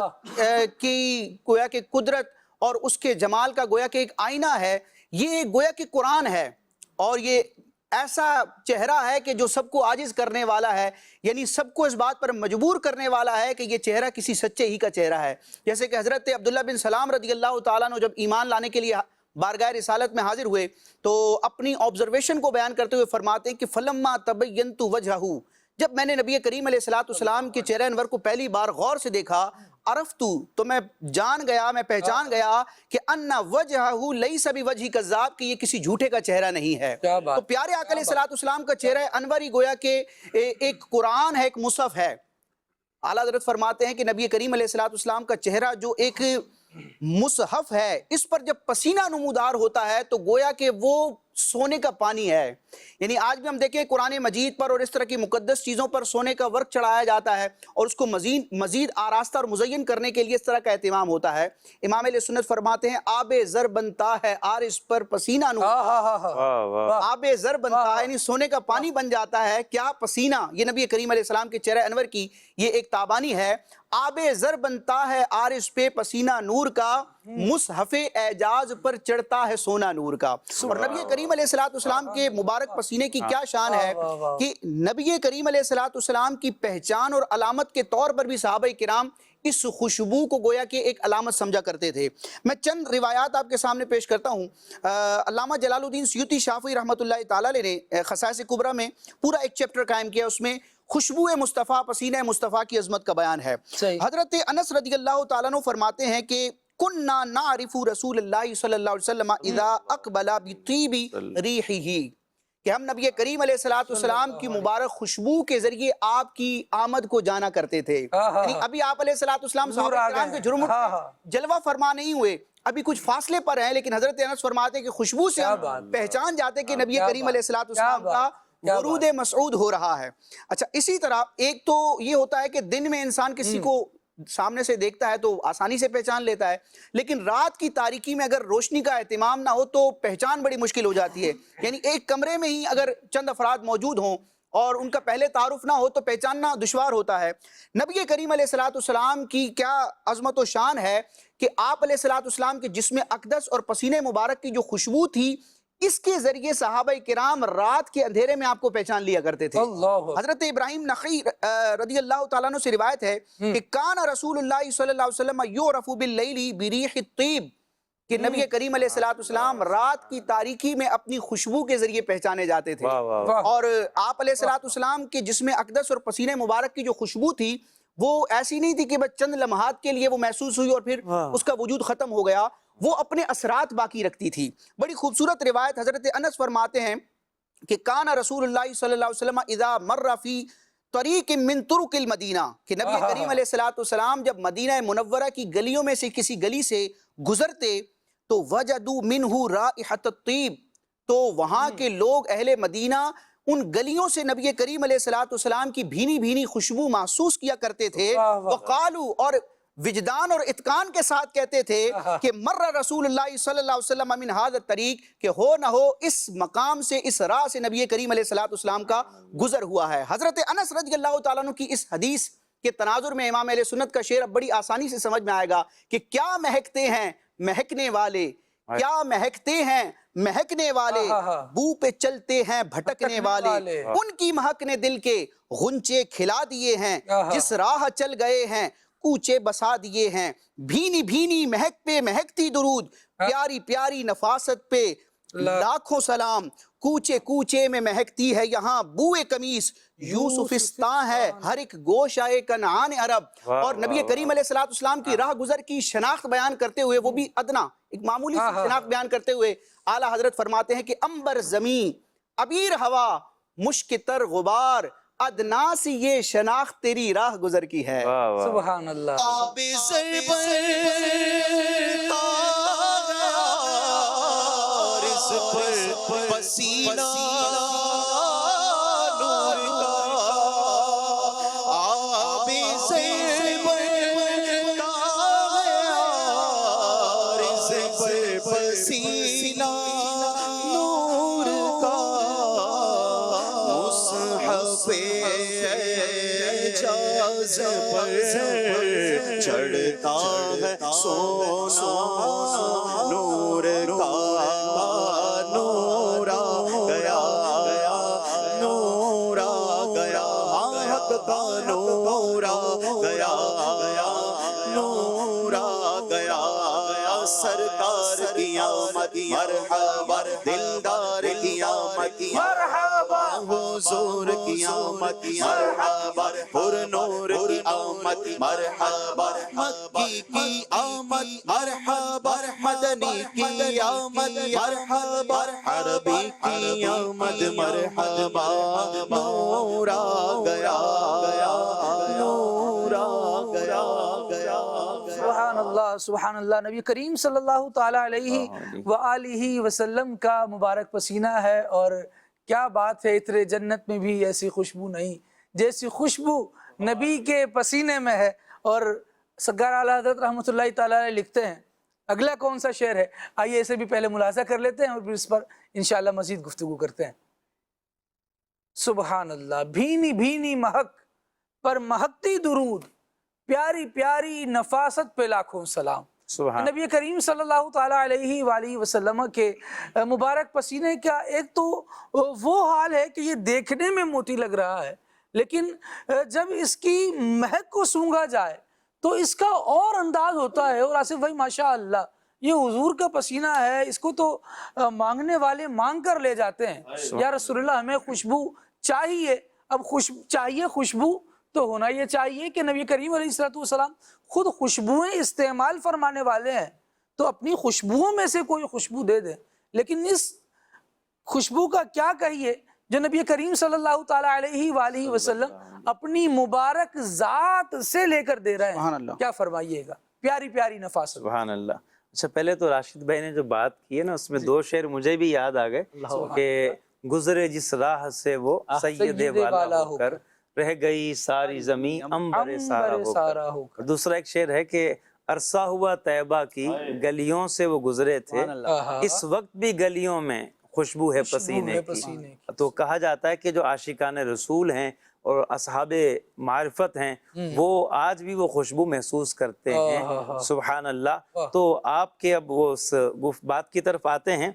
کی گویا کہ قدرت اور اس کے جمال کا گویا کہ ایک آئینہ ہے، یہ گویا کہ قرآن ہے، اور یہ ایسا چہرہ ہے کہ جو سب کو عاجز کرنے والا ہے، یعنی سب کو اس بات پر مجبور کرنے والا ہے کہ یہ چہرہ کسی سچے ہی کا چہرہ ہے۔ جیسے کہ حضرت عبداللہ بن سلام رضی اللہ تعالیٰ عنہ جب ایمان لانے کے لیے بارگاہ رسالت میں حاضر ہوئے تو اپنی آبزرویشن کو بیان کرتے ہوئے فرماتے ہیں کہ فلما تبینت وجہہ، جب میں نے نبی کریم علیہ السلام کے چہرہ انور کو پہلی بار غور سے دیکھا، عرفتو، تو میں جان گیا، میں پہچان گیا کہ ان وجہہ لیس بوجہ کذاب، کہ یہ کسی جھوٹے کا چہرہ نہیں ہے۔ تو پیارے آقا علیہ السلام کا چہرہ انور ہی گویا کہ ایک قرآن ہے، ایک مصحف ہے۔ اعلیٰ حضرت فرماتے ہیں کہ نبی کریم علیہ السلام کا چہرہ جو ایک مصحف ہے، اس پر جب پسینہ نمودار ہوتا ہے تو گویا کہ وہ سونے کا پانی ہے۔ یعنی آج بھی ہم دیکھیں قرآن مجید پر اور اس طرح کی مقدس چیزوں پر سونے کا ورق چڑھایا جاتا ہے اور اس کو مزید آراستہ اور مزین کرنے کے لیے اس طرح کا اہتمام ہوتا ہے۔ امام علیہ سنت فرماتے ہیں آب زر بنتا ہے عارض پر پسینہ نور، آب زر بنتا ہے یعنی سونے کا پانی بن جاتا ہے کیا؟ پسینہ۔ یہ نبی کریم علیہ السلام کے چہرہ انور کی یہ ایک تابانی ہے۔ آب زر بنتا ہے عارض پہ پسینہ نور کا، مصحف اعجاز پر چڑھتا ہے سونا نور کا۔ اور نبی کریم علیہ السلام کے مبارک پسینے کی کیا شان ہے کہ نبی کریم علیہ السلام کی پہچان اور علامت کے طور پر بھی صحابہ کرام اس خوشبو کو گویا کہ ایک علامت سمجھا کرتے تھے۔ میں چند روایات آپ کے سامنے پیش کرتا ہوں۔ علامہ جلال الدین سیوطی شافعی رحمۃ اللہ تعالیٰ علیہ نے خصائص کبریٰ میں پورا ایک چیپٹر قائم کیا، اس میں خوشبو مصطفیٰ، پسینہ مصطفیٰ کی عظمت کا بیان ہے۔ حضرت انس رضی اللہ تعالیٰ عنہ فرماتے ہیں کہ کننا نعرف رسول اللہ صلی اللہ علیہ وسلم اذا اقبل بطیب ریحہ، کہ ہم نبی کریم علیہ السلام کی مبارک خوشبو کے ذریعے آپ کی آمد کو جانا کرتے تھے. یعنی ابھی آپ علیہ السلام صحابہ کرام کے جرم جلوہ فرما نہیں ہوئے، ابھی کچھ فاصلے پر ہیں، لیکن حضرت انس فرماتے ہیں کہ خوشبو سے ہم پہچان جاتے کہ نبی کریم علیہ السلام کا ورود مسعود ہو رہا ہے. اچھا، اسی طرح ایک تو یہ ہوتا ہے کہ دن میں انسان کسی کو سامنے سے دیکھتا ہے تو آسانی سے پہچان لیتا ہے، لیکن رات کی تاریکی میں اگر روشنی کا اہتمام نہ ہو تو پہچان بڑی مشکل ہو جاتی ہے. یعنی ایک کمرے میں ہی اگر چند افراد موجود ہوں اور ان کا پہلے تعارف نہ ہو تو پہچاننا دشوار ہوتا ہے. نبی کریم علیہ السلام کی کیا عظمت و شان ہے کہ آپ علیہ السلام کے جسم اقدس اور پسینے مبارک کی جو خوشبو تھی، اس کے ذریعے صحابہ کرام رات کے اندھیرے میں آپ کو پہچان لیا کرتے تھے. حضرت ابراہیم نخعی رضی اللہ تعالیٰ عنہ سے روایت ہے کہ کان رسول اللہ صلی اللہ علیہ وسلم یعرف باللیل بریح الطیب، کہ نبی کریم علیہ السلام رات کی تاریکی میں اپنی خوشبو کے ذریعے پہچانے جاتے تھے. اور آپ علیہ السلام کے جسم اقدس اور پسینے مبارک کی جو خوشبو تھی وہ ایسی نہیں تھی کہ بس چند لمحات کے لیے وہ محسوس ہوئی اور پھر اس کا وجود ختم ہو گیا، وہ اپنے اثرات باقی رکھتی تھی. بڑی خوبصورت روایت حضرت انس فرماتے ہیں کہ کان رسول اللہ صلی اللہ علیہ وسلم اذا مر فی طریق من طرق المدینہ، کہ نبی کریم علیہ السلام جب مدینہ منورہ کی گلیوں میں سے کسی گلی سے گزرتے تو وجدوا منہ رائحۃ الطیب، تو وہاں کے لوگ اہل مدینہ ان گلیوں سے نبی کریم علیہ السلام کی بھینی بھینی خوشبو محسوس کیا کرتے تھے. وقالوا، اور وجدان اور اتقان کے ساتھ کہتے تھے کہ مر رسول اللہ صلی اللہ علیہ وسلم من هذا الطریق، کہ ہو نہ ہو اس مقام سے، اس راہ سے نبی کریم علیہ السلام کا گزر ہوا ہے. حضرت انس رضی اللہ تعالیٰ عنہ کی اس حدیث کے تناظر میں امام اہل سنت کا شعر اب بڑی آسانی سے سمجھ میں آئے گا کہ کیا مہکتے ہیں مہکنے والے، کیا مہکتے ہیں مہکنے والے، بو پہ چلتے ہیں بھٹکنے والے، ان کی مہک نے دل کے غنچے کھلا دیے ہیں، جس راہ چل گئے ہیں کوچے بسا دیے ہیں. بھینی بھینی مہک پہ مہکتی درود، پیاری پیاری نفاست پہ لاکھوں سلام، کوچے کوچے میں مہکتی ہے یہاں بوئے قمیص، یوسفستان ہے ہر ایک گوشائے کنعان عرب. اور نبی کریم علیہ السلام کی راہ گزر کی شناخت بیان کرتے ہوئے، وہ بھی ادنا ایک معمولی سی شناخت بیان کرتے ہوئے اعلیٰ حضرت فرماتے ہیں کہ امبر زمین ابیر ہوا مشک تر غبار، ادنا سی یہ شناخت تیری راہ گزر کی ہے. سبحان اللہ. آب زر پر پسینہ نور کا، آب زر پر پسینہ نور کا، مصحف اعجاز پر چڑھتا ہے سونا نور کا، نور آ گیا، نور آ گیا، حق کا نور آ گیا، نور آ گیا. سرکار کی آمد مرحبا، دلدار کی آمد مرحبا، حضور کی آمد مرحبا، پر نور کی آمد مرحبا، مکی کی آمد مرحبا، مدنی کی آمد مرحبا، عربی کی آمد مرحبا. نور آ گیا، نور آ گیا. سبحان اللہ سبحان اللہ. نبی کریم صلی اللہ تعالیٰ علیہ وآلہ وسلم کا مبارک پسینہ ہے، اور کیا بات ہے، عطر جنت میں بھی ایسی خوشبو نہیں جیسی خوشبو نبی کے پسینے میں ہے. اور سرکار اعلیٰ حضرت رحمۃ اللہ تعالیٰ علیہ لکھتے ہیں، اگلا کون سا شعر ہے، آئیے اسے بھی پہلے ملاحظہ کر لیتے ہیں اور پھر اس پر انشاءاللہ مزید گفتگو کرتے ہیں. سبحان اللہ. بھینی بھینی مہک پر مہکتی درود، پیاری پیاری نفاست پہ لاکھوں سلام. نبی کریم صلی اللہ تعالیٰ علیہ وآلہ وسلم کے مبارک پسینے کا ایک تو وہ حال ہے کہ یہ دیکھنے میں موٹی لگ رہا ہے، لیکن جب اس کی مہک کو سونگھا جائے تو اس کا اور انداز ہوتا ہے. اور آصف بھائی ماشاء اللہ یہ حضور کا پسینہ ہے، اس کو تو مانگنے والے مانگ کر لے جاتے ہیں. یا رسول اللہ ہمیں خوشبو چاہیے. اب چاہیے خوشبو تو ہونا یہ چاہیے کہ نبی کریم علیہ السلام خود خوشبوئیں استعمال فرمانے والے ہیں، تو اپنی خوشبوؤں میں سے کوئی خوشبو دے دیں. لیکن اس خوشبو کا کیا کہیے جو نبی کریم صلی اللہ تعالیٰ علیہ وآلہ وسلم اپنی مبارک ذات سے لے کر دے رہے سبحان ہیں. اللہ. کیا فرمائیے گا، پیاری پیاری نفاست. سبحان اللہ. اچھا، پہلے تو راشد بھائی نے جو بات کی ہے نا، اس میں دو شعر مجھے بھی یاد آ گئے کہ گزرے جس راہ سے وہ سید والا ہو کر، رہ گئی ساری زمین عنبر سارا ہو کر. دوسرا ایک شعر ہے کہ عرصہ ہوا طیبہ کی گلیوں سے وہ گزرے تھے، اس وقت بھی گلیوں میں خوشبو ہے پسینے کی. تو کہا جاتا ہے کہ جو عاشقان رسول ہیں اور اصحاب معرفت ہیں وہ آج بھی وہ خوشبو محسوس کرتے ہیں. سبحان اللہ. تو آپ کے اب وہ اس بات کی طرف آتے ہیں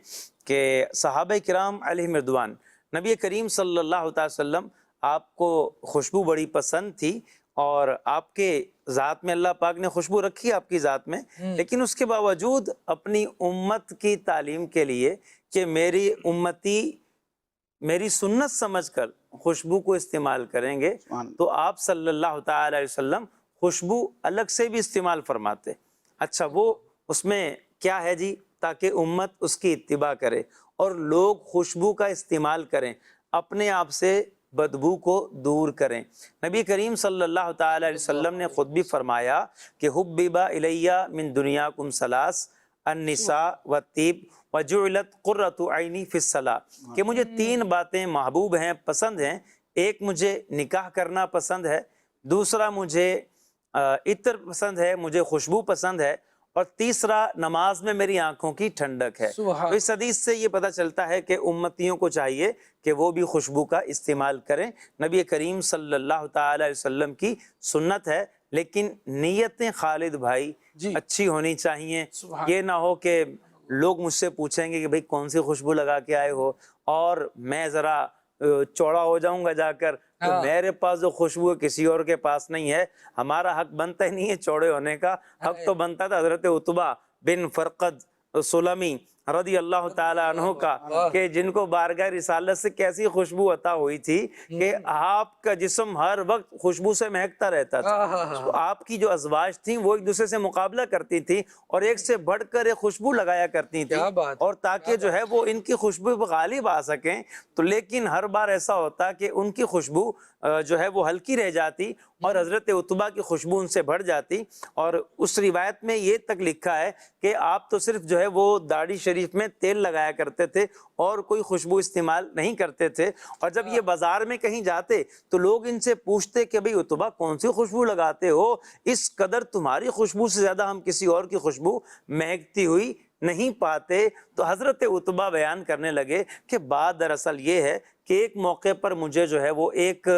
کہ صحابہ کرام علیہم رضوان، نبی کریم صلی اللہ تعالی وسلم آپ کو خوشبو بڑی پسند تھی، اور آپ کے ذات میں اللہ پاک نے خوشبو رکھی آپ کی ذات میں، لیکن اس کے باوجود اپنی امت کی تعلیم کے لیے کہ میری امتی میری سنت سمجھ کر خوشبو کو استعمال کریں گے، تو آپ صلی اللہ تعالی علیہ وسلم خوشبو الگ سے بھی استعمال فرماتے. اچھا، وہ اس میں کیا ہے جی؟ تاکہ امت اس کی اتباع کرے اور لوگ خوشبو کا استعمال کریں، اپنے آپ سے بدبو کو دور کریں. نبی کریم صلی اللہ تعالی علیہ وسلم نے خود بھی فرمایا کہ حبب الیہ من دنیاکم ثلاث، النساء والطیب وجعلت قرۃ عینی فی الصلاۃ، کہ مجھے تین باتیں محبوب ہیں، پسند ہیں. ایک، مجھے نکاح کرنا پسند ہے، دوسرا مجھے عطر پسند ہے، مجھے خوشبو پسند ہے، اور تیسرا نماز میں میری آنکھوں کی ٹھنڈک ہے. تو اس حدیث سے یہ پتہ چلتا ہے کہ امتیوں کو چاہیے کہ وہ بھی خوشبو کا استعمال کریں. نبی کریم صلی اللہ تعالی علیہ وسلم کی سنت ہے، لیکن نیتیں خالد بھائی اچھی ہونی چاہیے. یہ نہ ہو کہ لوگ مجھ سے پوچھیں گے کہ بھئی کون سی خوشبو لگا کے آئے ہو، اور میں ذرا چوڑا ہو جاؤں گا جا کر، تو میرے پاس جو خوشبو ہے کسی اور کے پاس نہیں ہے. ہمارا حق بنتا ہی نہیں ہے چوڑے ہونے کا، حق تو بنتا تھا حضرت عتبہ بن فرقد سلمی رضی اللہ تعالیٰ عنہ کا، کہ جن کو بارگاہ رسالت سے کیسی خوشبو عطا ہوئی تھی کہ آپ کا جسم ہر وقت خوشبو سے مہکتا رہتا تھا. تو آپ کی جو ازواج تھیں وہ ایک دوسرے سے مقابلہ کرتی تھیں اور ایک سے بڑھ کر ایک خوشبو لگایا کرتی تھیں، اور تاکہ جو ہے وہ ان کی خوشبو پہ غالب آ سکیں. تو لیکن ہر بار ایسا ہوتا کہ ان کی خوشبو جو ہے وہ ہلکی رہ جاتی اور حضرت عتبہ کی خوشبو ان سے بڑھ جاتی. اور اس روایت میں یہ تک لکھا ہے کہ آپ تو صرف جو ہے وہ داڑھی شریف میں تیل لگایا کرتے تھے اور کوئی خوشبو استعمال نہیں کرتے تھے. اور جب یہ بازار میں کہیں جاتے تو لوگ ان سے پوچھتے کہ بھئی عتبہ کون سی خوشبو لگاتے ہو، اس قدر تمہاری خوشبو سے زیادہ ہم کسی اور کی خوشبو مہکتی ہوئی نہیں پاتے. تو حضرت عتبہ بیان کرنے لگے کہ بات دراصل یہ ہے کہ ایک موقع پر مجھے جو ہے وہ ایک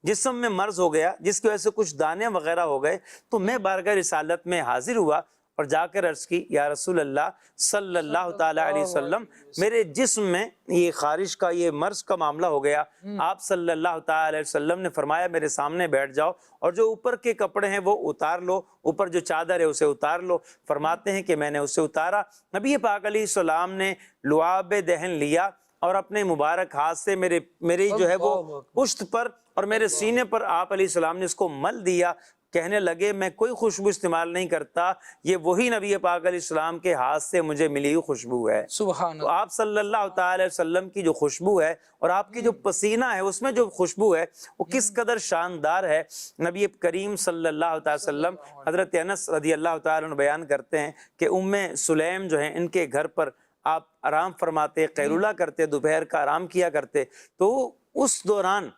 جسم میں مرض ہو گیا جس کی وجہ سے کچھ دانے وغیرہ ہو گئے. تو میں بارگاہ رسالت میں حاضر ہوا اور جا کر عرض کی، یا رسول اللہ صلی اللہ تعالی علیہ وسلم، میرے جسم میں یہ خارش کا یہ مرض کا معاملہ ہو گیا. آپ صلی اللہ تعالی علیہ وسلم نے فرمایا میرے سامنے بیٹھ جاؤ اور جو اوپر کے کپڑے ہیں وہ اتار لو، اوپر جو چادر ہے اسے اتار لو. فرماتے ہیں کہ میں نے اسے اتارا. نبی پاک علیہ السلام نے لعاب دہن لیا اور اپنے مبارک ہاتھ سے میری جو ہے وہ پشت پر اور میرے سینے پر آپ علیہ السلام نے اس کو مل دیا. کہنے لگے میں کوئی خوشبو استعمال نہیں کرتا، یہ وہی نبی پاک علیہ السلام کے ہاتھ سے مجھے ملی ہوئی خوشبو ہے. سبحان تو آپ صلی اللہ تعالی وسلم کی جو خوشبو ہے اور آپ کی جو پسینہ ہے اس میں جو خوشبو ہے وہ کس قدر شاندار ہے. نبی کریم صلی اللہ تعالی وسلم حضرت انس رضی اللہ تعالی عنہ بیان کرتے ہیں کہ ام سلیم جو ہیں ان کے گھر پر آپ آرام فرماتے، قیلولہ کرتے، دوپہر کا آرام کیا کرتے. تو اس دوران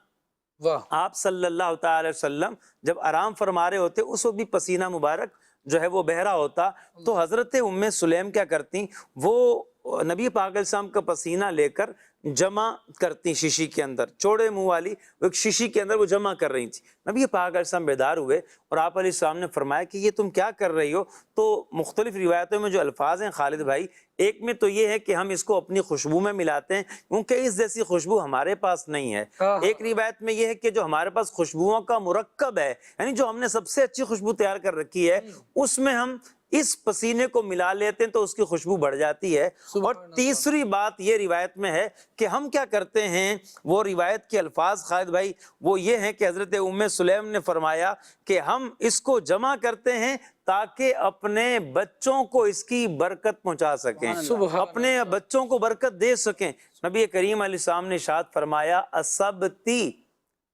آپ صلی اللہ تعالی وسلم جب آرام فرما رہے ہوتے اس وقت بھی پسینہ مبارک جو ہے وہ بہ رہا ہوتا. تو حضرت ام سلیم کیا کرتی، وہ نبی پاک علیہ السلام کا پسینہ لے کر جمع کرتی شیشی کے اندر، چوڑے منہ والی وہ ایک شیشی کے اندر وہ جمع کر رہی تھی. نبی پاک علیہ السلام بیدار ہوئے اور آپ علیہ السلام نے فرمایا کہ یہ تم کیا کر رہی ہو. تو مختلف روایتوں میں جو الفاظ ہیں خالد بھائی، ایک میں تو یہ ہے کہ ہم اس کو اپنی خوشبو میں ملاتے ہیں کیونکہ اس جیسی خوشبو ہمارے پاس نہیں ہے. ایک روایت میں یہ ہے کہ جو ہمارے پاس خوشبوؤں کا مرکب ہے، یعنی جو ہم نے سب سے اچھی خوشبو تیار کر رکھی ہے، اس میں ہم اس پسینے کو ملا لیتے ہیں تو اس کی خوشبو بڑھ جاتی ہے۔ اور تیسری بات یہ روایت میں ہے کہ ہم کیا کرتے ہیں، وہ روایت کے الفاظ خالد بھائی وہ یہ ہیں کہ حضرت ام سلیم نے فرمایا کہ ہم اس کو جمع کرتے ہیں تاکہ اپنے بچوں کو اس کی برکت پہنچا سکیں، اپنے بچوں کو برکت دے سکیں۔ نبی کریم علیہ السلام نے ارشاد فرمایا اسبتی،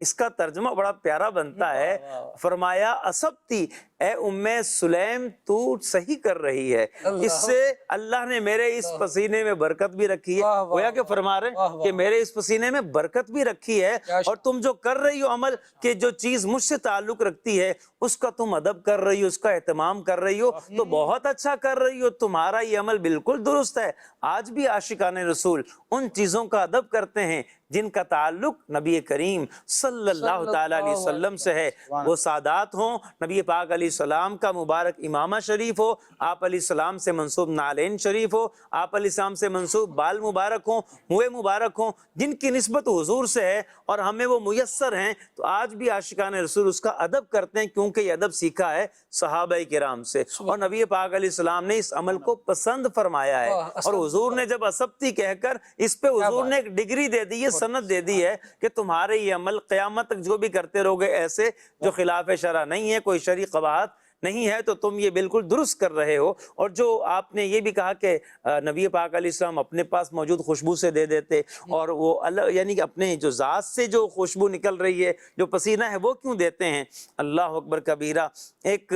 اس کا ترجمہ بڑا پیارا بنتا ہے، فرمایا اسبتی، اے ام سلیم تو صحیح کر رہی ہے، اس سے اللہ نے میرے اس پسینے میں برکت بھی رکھی ہے۔ گویا کہ فرما رہے ہیں کہ میرے اس پسینے میں برکت بھی رکھی ہے، اور تم جو کر رہی ہو عمل کہ جو چیز مجھ سے تعلق رکھتی ہے اس کا تم ادب کر رہی ہو، اس کا اہتمام کر رہی ہو، تو بہت اچھا کر رہی ہو، تمہارا یہ عمل بالکل درست ہے۔ آج بھی عاشقان رسول ان چیزوں کا ادب کرتے ہیں جن کا تعلق نبی کریم صلی اللہ تعالی علیہ وسلم سے ہے، وہ سادات ہوں، نبی پاک علیہ السلام کا مبارک امامہ شریف ہو، آپ علیہ السلام سے منسوب نالین شریف ہو، آپ علیہ السلام سے منسوب بال مبارک ہوں، ہوئے مبارک ہوں، جن کی نسبت حضور سے ہے اور ہمیں وہ میسر ہیں، تو آج بھی عاشقان رسول اس کا ادب کرتے ہیں، کیونکہ یہ ادب سیکھا ہے صحابہ کرام سے، اور نبی پاک علیہ السلام نے اس عمل کو پسند فرمایا ہے، اور حضور نے جب اسبتی کہہ کر اس پہ حضور نے ایک ڈگری دے دی ہے، سند دے دی ہے کہ تمہارے یہ عمل قیامت تک جو بھی کرتے رہو گے ایسے جو خلاف شرع نہیں ہے، کوئی شرعی قباحت نہیں ہے، تو تم یہ بالکل درست کر رہے ہو۔ اور جو آپ نے یہ بھی کہا کہ نبی پاک علیہ السلام اپنے پاس موجود خوشبو سے دے دیتے، اور وہ یعنی کہ اپنے جو ذات سے جو خوشبو نکل رہی ہے، جو پسینہ ہے، وہ کیوں دیتے ہیں؟ اللہ اکبر کبیرہ۔ ایک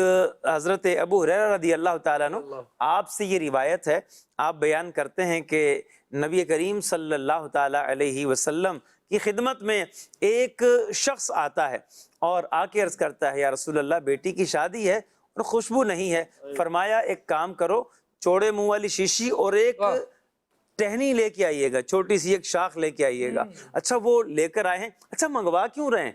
حضرت ابو ہریرہ رضی اللہ تعالیٰ عنہ، آپ سے یہ روایت ہے، آپ بیان کرتے ہیں کہ نبی کریم صلی اللہ تعالیٰ علیہ وسلم کی خدمت میں ایک شخص آتا ہے اور آ کے عرض کرتا ہے یا رسول اللہ بیٹی کی شادی ہے اور خوشبو نہیں ہے۔ فرمایا ایک کام کرو، چوڑے منہ والی شیشی اور ایک ٹہنی لے کے آئیے گا، چھوٹی سی ایک شاخ لے کے آئیے گا۔ اچھا وہ لے کر آئے ہیں، اچھا منگوا کیوں رہے ہیں؟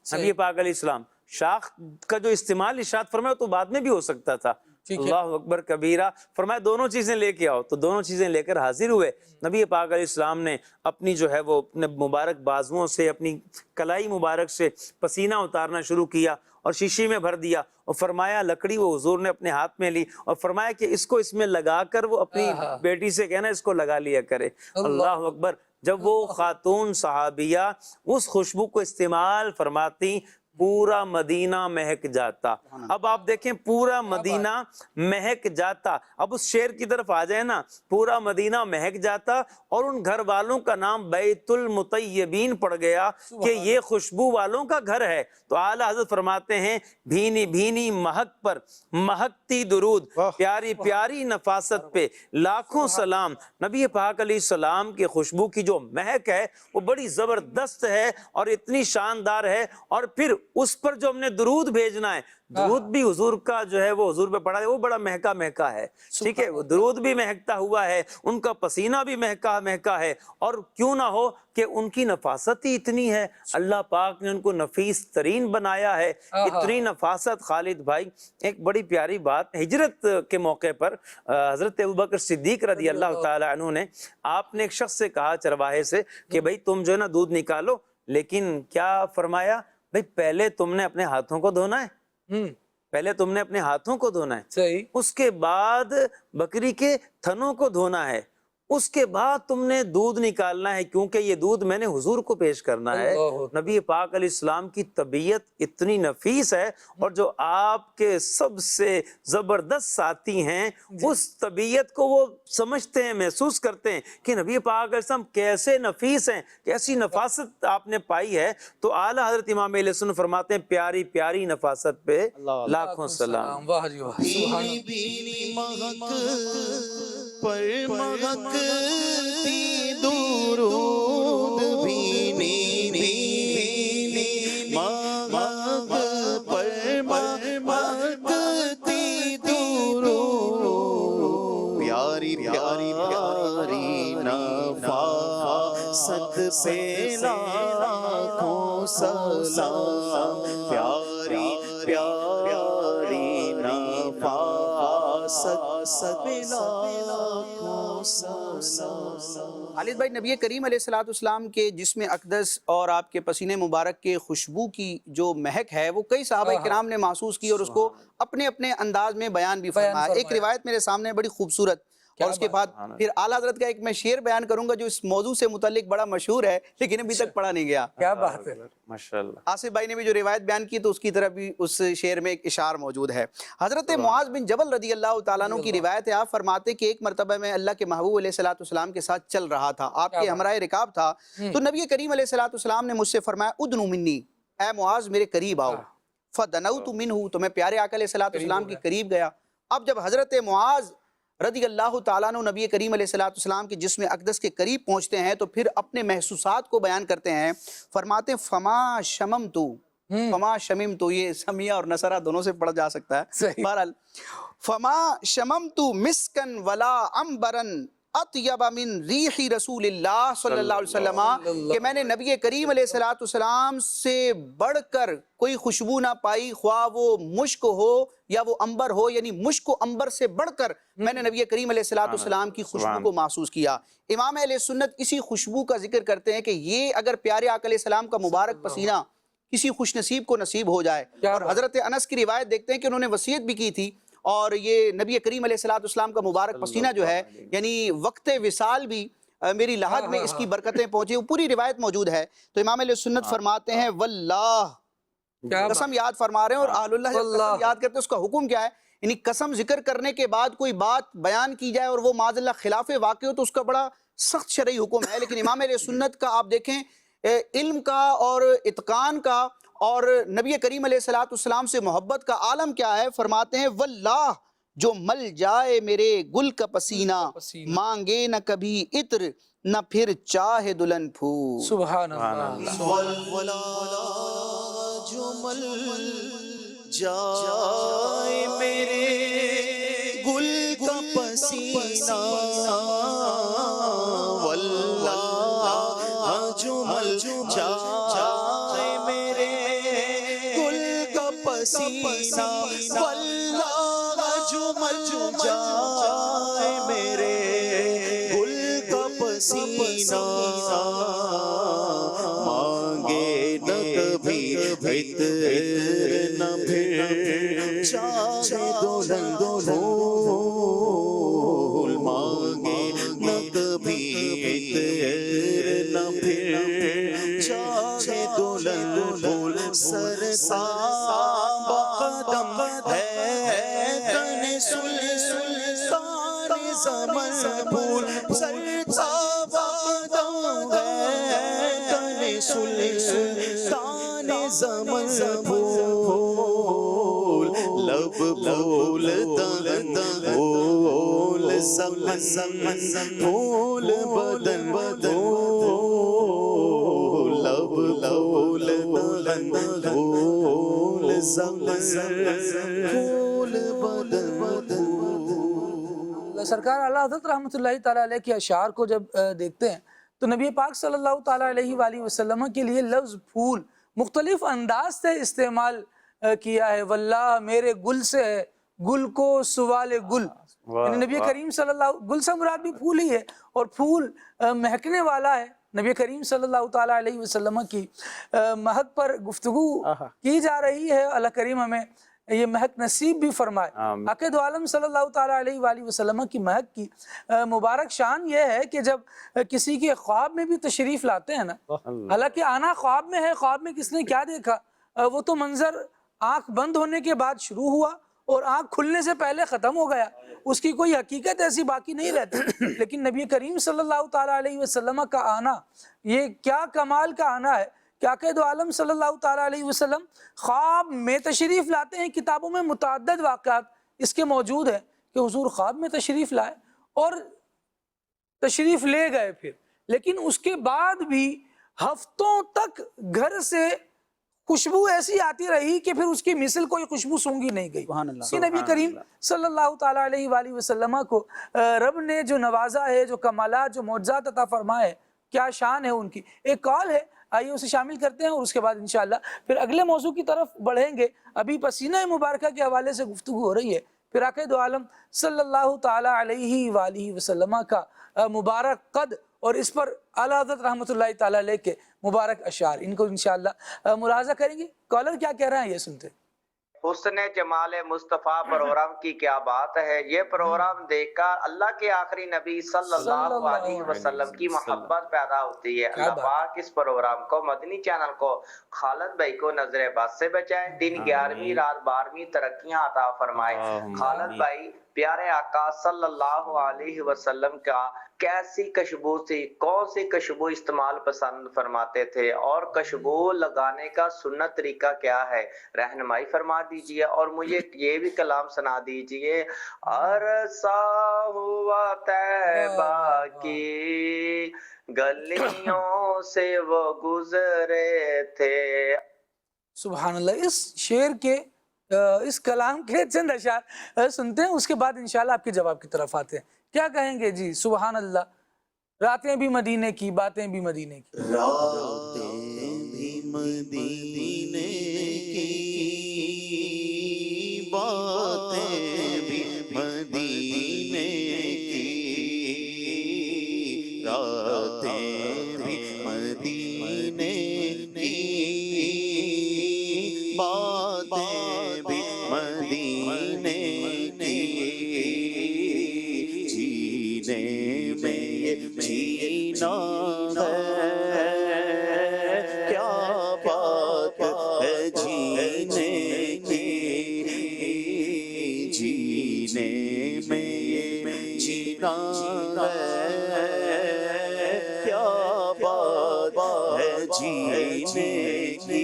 نبی پاک علیہ السلام شاخ کا جو استعمال ارشاد فرمایا تو بعد میں بھی ہو سکتا تھا۔ اللہ اکبر کبیرہ۔ فرمایا دونوں چیزیں لے کے آؤ، تو دونوں چیزیں لے کر حاضر ہوئے۔ نبی پاک علیہ السلام نے اپنی جو ہے وہ اپنے مبارک بازوؤں سے، اپنی کلائی مبارک سے پسینہ اتارنا شروع کیا اور شیشی میں بھر دیا، اور فرمایا لکڑی وہ حضور نے اپنے ہاتھ میں لی اور فرمایا کہ اس کو اس میں لگا کر وہ اپنی بیٹی سے کہنا اس کو لگا لیا کرے۔ اللہ اکبر۔ جب وہ خاتون صحابیہ اس خوشبو کو استعمال فرماتی، پورا مدینہ مہک جاتا۔ اب آپ دیکھیں پورا مدینہ مہک جاتا۔ اب اس شعر کی طرف آ جائے نا، پورا مدینہ مہک جاتا، اور ان گھر والوں کا نام بیت المطیبین پڑ گیا کہ یہ خوشبو والوں کا گھر ہے۔ تو اعلیٰ حضرت فرماتے ہیں بھینی بھینی مہک پر مہکتی درود، پیاری پیاری نفاست پہ لاکھوں سلام۔ نبی پاک علیہ السلام کی خوشبو کی جو مہک ہے وہ بڑی زبردست ہے اور اتنی شاندار ہے، اور پھر اس پر جو ہم نے درود بھیجنا ہے، درود بھی حضور کا جو ہے وہ حضور پہ پڑا ہے، وہ بڑا مہکا مہکا ہے، ٹھیک ہے، وہ درود بھی مہکتا ہوا ہے، ان کا پسینہ بھی مہکا مہکا ہے، اور کیوں نہ ہو کہ ان کی نفاست ہی اتنی ہے، اللہ پاک نے ان کو نفیس ترین بنایا ہے، اتنی نفاست۔ خالد بھائی ایک بڑی پیاری بات، ہجرت کے موقع پر حضرت ابوبکر صدیق رضی اللہ تعالی عنہ نے، آپ نے ایک شخص سے کہا چرواہے سے کہ بھائی تم جو ہے نا دودھ نکالو، لیکن کیا فرمایا؟ بھئی پہلے تم نے اپنے ہاتھوں کو دھونا ہے، پہلے تم نے اپنے ہاتھوں کو دھونا ہے، صحیح، اس کے بعد بکری کے تھنوں کو دھونا ہے، اس کے بعد تم نے دودھ نکالنا ہے، کیونکہ یہ دودھ میں نے حضور کو پیش کرنا ہے۔ نبی پاک علیہ السلام کی طبیعت اتنی نفیس ہے، اور جو آپ کے سب سے زبردست ساتھی ہیں اس طبیعت کو وہ سمجھتے ہیں، محسوس کرتے ہیں کہ نبی پاک علیہ السلام کیسے نفیس ہیں، کیسی نفاست آپ نے پائی ہے۔ تو اعلیٰ حضرت امام اہل سنت فرماتے ہیں پیاری پیاری نفاست پہ لاکھوں سلام۔ واہ جی واہ، سبحان اللہ۔ بینی مہک پر مہکتی درود، بینی بینی مہک پر مہکتی درود، پیاری پیاری پیاری نفاست پہ لاکھوں سلام، پیاری پیاری نفاست خالد بھائی، نبی کریم علیہ السلام کے جسم اقدس اور آپ کے پسینے مبارک کے خوشبو کی جو مہک ہے وہ کئی صحابہ کرام نے محسوس کی اور اس کو اپنے اپنے انداز میں بیان بھی فرمایا۔ ایک روایت میرے سامنے بڑی خوبصورت، اور اس کے بعد پھر اعلیٰ حضرت کا ایک میں شعر بیان کروں گا جو اس موضوع سے متعلق بڑا مشہور ہے لیکن ابھی تک پڑھا نہیں گیا۔ کیا بات ہے، ماشاءاللہ۔ آصف بھائی نے بھی جو روایت بیان کی تو اس کی طرف بھی اس شعر میں ایک اشار موجود ہے۔ حضرت معاذ بن جبل رضی اللہ تعالیٰ عنہ کی روایت ہے، آپ فرماتے کہ ایک مرتبہ میں اللہ کے محبوب علیہ السلام کے ساتھ چل رہا تھا، آپ کے ہمراہ رکاب تھا، تو نبی کریم علیہ السلام نے مجھ سے فرمایا ادنو منی، اے معاذ میرے قریب آؤ۔ فدنوت منہ، تو میں پیارے آقا علیہ السلام کے قریب گیا۔ اب جب حضرت معاذ رضی اللہ تعالیٰ عنہ نبی کریم علیہ السلام کے جسم اقدس کے قریب پہنچتے ہیں تو پھر اپنے محسوسات کو بیان کرتے ہیں، فرماتے ہیں فما شممتو، فما شممتو، یہ سمیہ اور نصرہ دونوں سے پڑھا جا سکتا ہے، بہرحال فما شممتو مسکن ولا عنبرن اطیب من ریح رسول اللہ صلی اللہ علیہ وسلم، کہ میں نے نبی کریم علیہ السلام سے بڑھ کر کوئی خوشبو نہ پائی، خواہ وہ مشک ہو یا وہ عنبر ہو، یعنی مشک و عنبر سے بڑھ کر میں نے نبی کریم علیہ السلام کی خوشبو کو محسوس کیا۔ امام اہل سنت اسی خوشبو کا ذکر کرتے ہیں کہ یہ اگر پیارے آقا علیہ السلام کا مبارک پسینہ کسی خوش نصیب کو نصیب ہو جائے، اور حضرت انس کی روایت دیکھتے ہیں کہ انہوں نے وصیت بھی کی تھی، اور یہ نبی کریم علیہ السلام کا مبارک پسینہ جو ہے یعنی وقت وصال بھی میری لحد میں اس کی برکتیں پہنچی، وہ پوری روایت موجود ہے۔ تو امام علیہ سنت فرماتے ہیں واللہ، قسم یاد فرما رہے ہیں، اور اہل اللہ قسم یاد کرتے ہیں، اس کا حکم کیا ہے؟ یعنی قسم ذکر کرنے کے بعد کوئی بات بیان کی جائے اور وہ معاذ اللہ خلاف واقع ہو تو اس کا بڑا سخت شرعی حکم ہے، لیکن امام علیہ سنت کا آپ دیکھیں علم کا اور اتقان کا اور نبی کریم علیہ السلام سے محبت کا عالم کیا ہے، فرماتے ہیں واللہ جو مل جائے میرے گل کا پسینہ، مانگے نہ کبھی عطر نہ پھر چاہے دلہن پھول۔ سبحان اللہ۔ جو مل جائے میرے گل کا پسینہ، واللہ جو مل جائے میرے گل کا پسینہ، واللہ جو مل جائے میرے گل کا پسینہ، مانگے نہ کبھی عطر نہ پھر چاہے دلہن پھول، مانگے نہ کبھی عطر نہ پھر چاہے دلہن پھول، سرسام بقدم ہے تن سلطان زمن پھول، سرسام بقدم ہے تن سلطان زمن پھول، لب پھول دہن پھول زمن پھول، بدن پھول، لب پھول دہن پھول زمن پھول، بدن سرکار اعلیٰ حضرت رحمۃ اللہ تعالیٰ علیہ کے اشعار کو جب دیکھتے ہیں تو نبی پاک صلی اللہ تعالیٰ علیہ وآلہ وسلم کے لیے لفظ پھول مختلف انداز سے استعمال کیا ہے۔ واللہ میرے گل سے ہے، گل کو سوال گل، یعنی نبی کریم صلی اللہ، گل سے مراد بھی پھول ہی ہے، اور پھول مہکنے والا ہے۔ نبی کریم صلی اللہ تعالیٰ علیہ وسلم کی مہک پر گفتگو کی جا رہی ہے، اللہ کریم ہمیں یہ مہک نصیب بھی فرمائے۔ آقا دو عالم صلی اللہ تعالیٰ علیہ وآلہ وسلم کی مہک کی مبارک شان یہ ہے کہ جب کسی کے خواب میں بھی تشریف لاتے ہیں نا، حالانکہ آنا خواب میں ہے، خواب میں کس نے کیا دیکھا وہ تو منظر آنکھ بند ہونے کے بعد شروع ہوا اور آنکھ کھلنے سے پہلے ختم ہو گیا، اس کی کوئی حقیقت ایسی باقی نہیں رہتی، لیکن نبی کریم صلی اللہ تعالیٰ علیہ وسلم کا آنا یہ کیا کمال کا آنا ہے کہ آقا دو عالم صلی اللہ تعالیٰ علیہ وسلم خواب میں تشریف لاتے ہیں۔ کتابوں میں متعدد واقعات اس کے موجود ہیں کہ حضور خواب میں تشریف لائے اور تشریف لے گئے پھر، لیکن اس کے بعد بھی ہفتوں تک گھر سے خوشبو ایسی آتی رہی کہ پھر اس کی مثل کوئی خوشبو سونگی نہیں گئی۔ کہ نبی کریم صلی اللہ تعالیٰ علیہ وآلہ وسلم کو رب نے جو نوازا ہے، جو کمالات، جو معجزات عطا فرمائے، کیا شان ہے ان کی۔ ایک کال ہے، آئیے اسے شامل کرتے ہیں اور اس کے بعد انشاءاللہ پھر اگلے موضوع کی طرف بڑھیں گے۔ ابھی پسینہ مبارکہ کے حوالے سے گفتگو ہو رہی ہے، پھر آقا دو عالم صلی اللہ تعالیٰ علیہ وآلہ وسلم کا مبارک قد اور اس پر اعلیٰ حضرت رحمۃ اللہ تعالیٰ علیہ کے مبارک اشعار، ان کو انشاءاللہ ملاحظہ کریں گے۔ کالر کیا کہہ رہے ہیں یہ سنتے ہیں۔ حسن جمال مصطفیٰ پروگرام کی کیا بات ہے، یہ پروگرام دیکھ کر اللہ کے آخری نبی صلی اللہ علیہ وسلم کی محبت پیدا ہوتی ہے۔ اللہ پاک اس پروگرام کو، مدنی چینل کو، خالد بھائی کو نظر بد سے بچائے، دن 11ویں رات 12ویں ترقیاں عطا فرمائے۔ خالد بھائی پیارے آقا صلی اللہ علیہ وسلم کا کیسی خوشبو تھی، کون سی خوشبو استعمال پسند فرماتے تھے، اور خوشبو لگانے کا سنت طریقہ کیا ہے، رہنمائی فرما دیجئے، اور مجھے یہ بھی کلام سنا دیجئے۔ عرصہ ہوا طیبہ کی گلیوں سے وہ گزرے تھے۔ سبحان اللہ، اس شعر کے اس کلام کے چند اشعار سنتے ہیں، اس کے بعد انشاءاللہ آپ کے جواب کی طرف آتے ہیں۔ کیا کہیں گے جی؟ سبحان اللہ، راتیں بھی مدینے کی، باتیں بھی مدینے کی، راتیں بھی مدینے کی، باتیں بھی مدینے کی، راتیں بھی مدینے کی، باتیں بھی مدینے کی، جینے میں یہ جینا ہے، کیا بات ہے جینے کی، جینے میں یہ جینا ہے، کیا بات ہے جینے کی،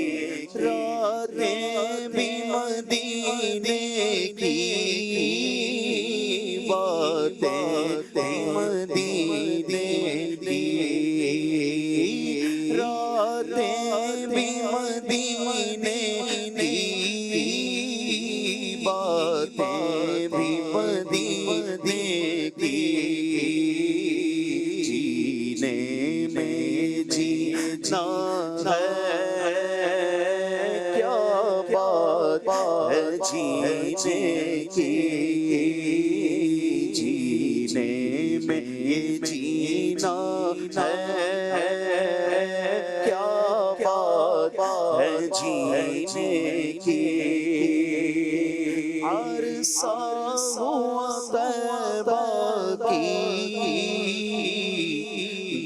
راتیں بھی مدینے کی، باتیں بھی مدینے کی، راتیں بھی مدینے کی، باتیں بھی مدینے کی، جینے میں جینا ہے، کیا بات ہے جینے کی، جینے میں یہ جینا ہے، کیا بات ہے جینے کی، عرصہ ہوا طیبہ کی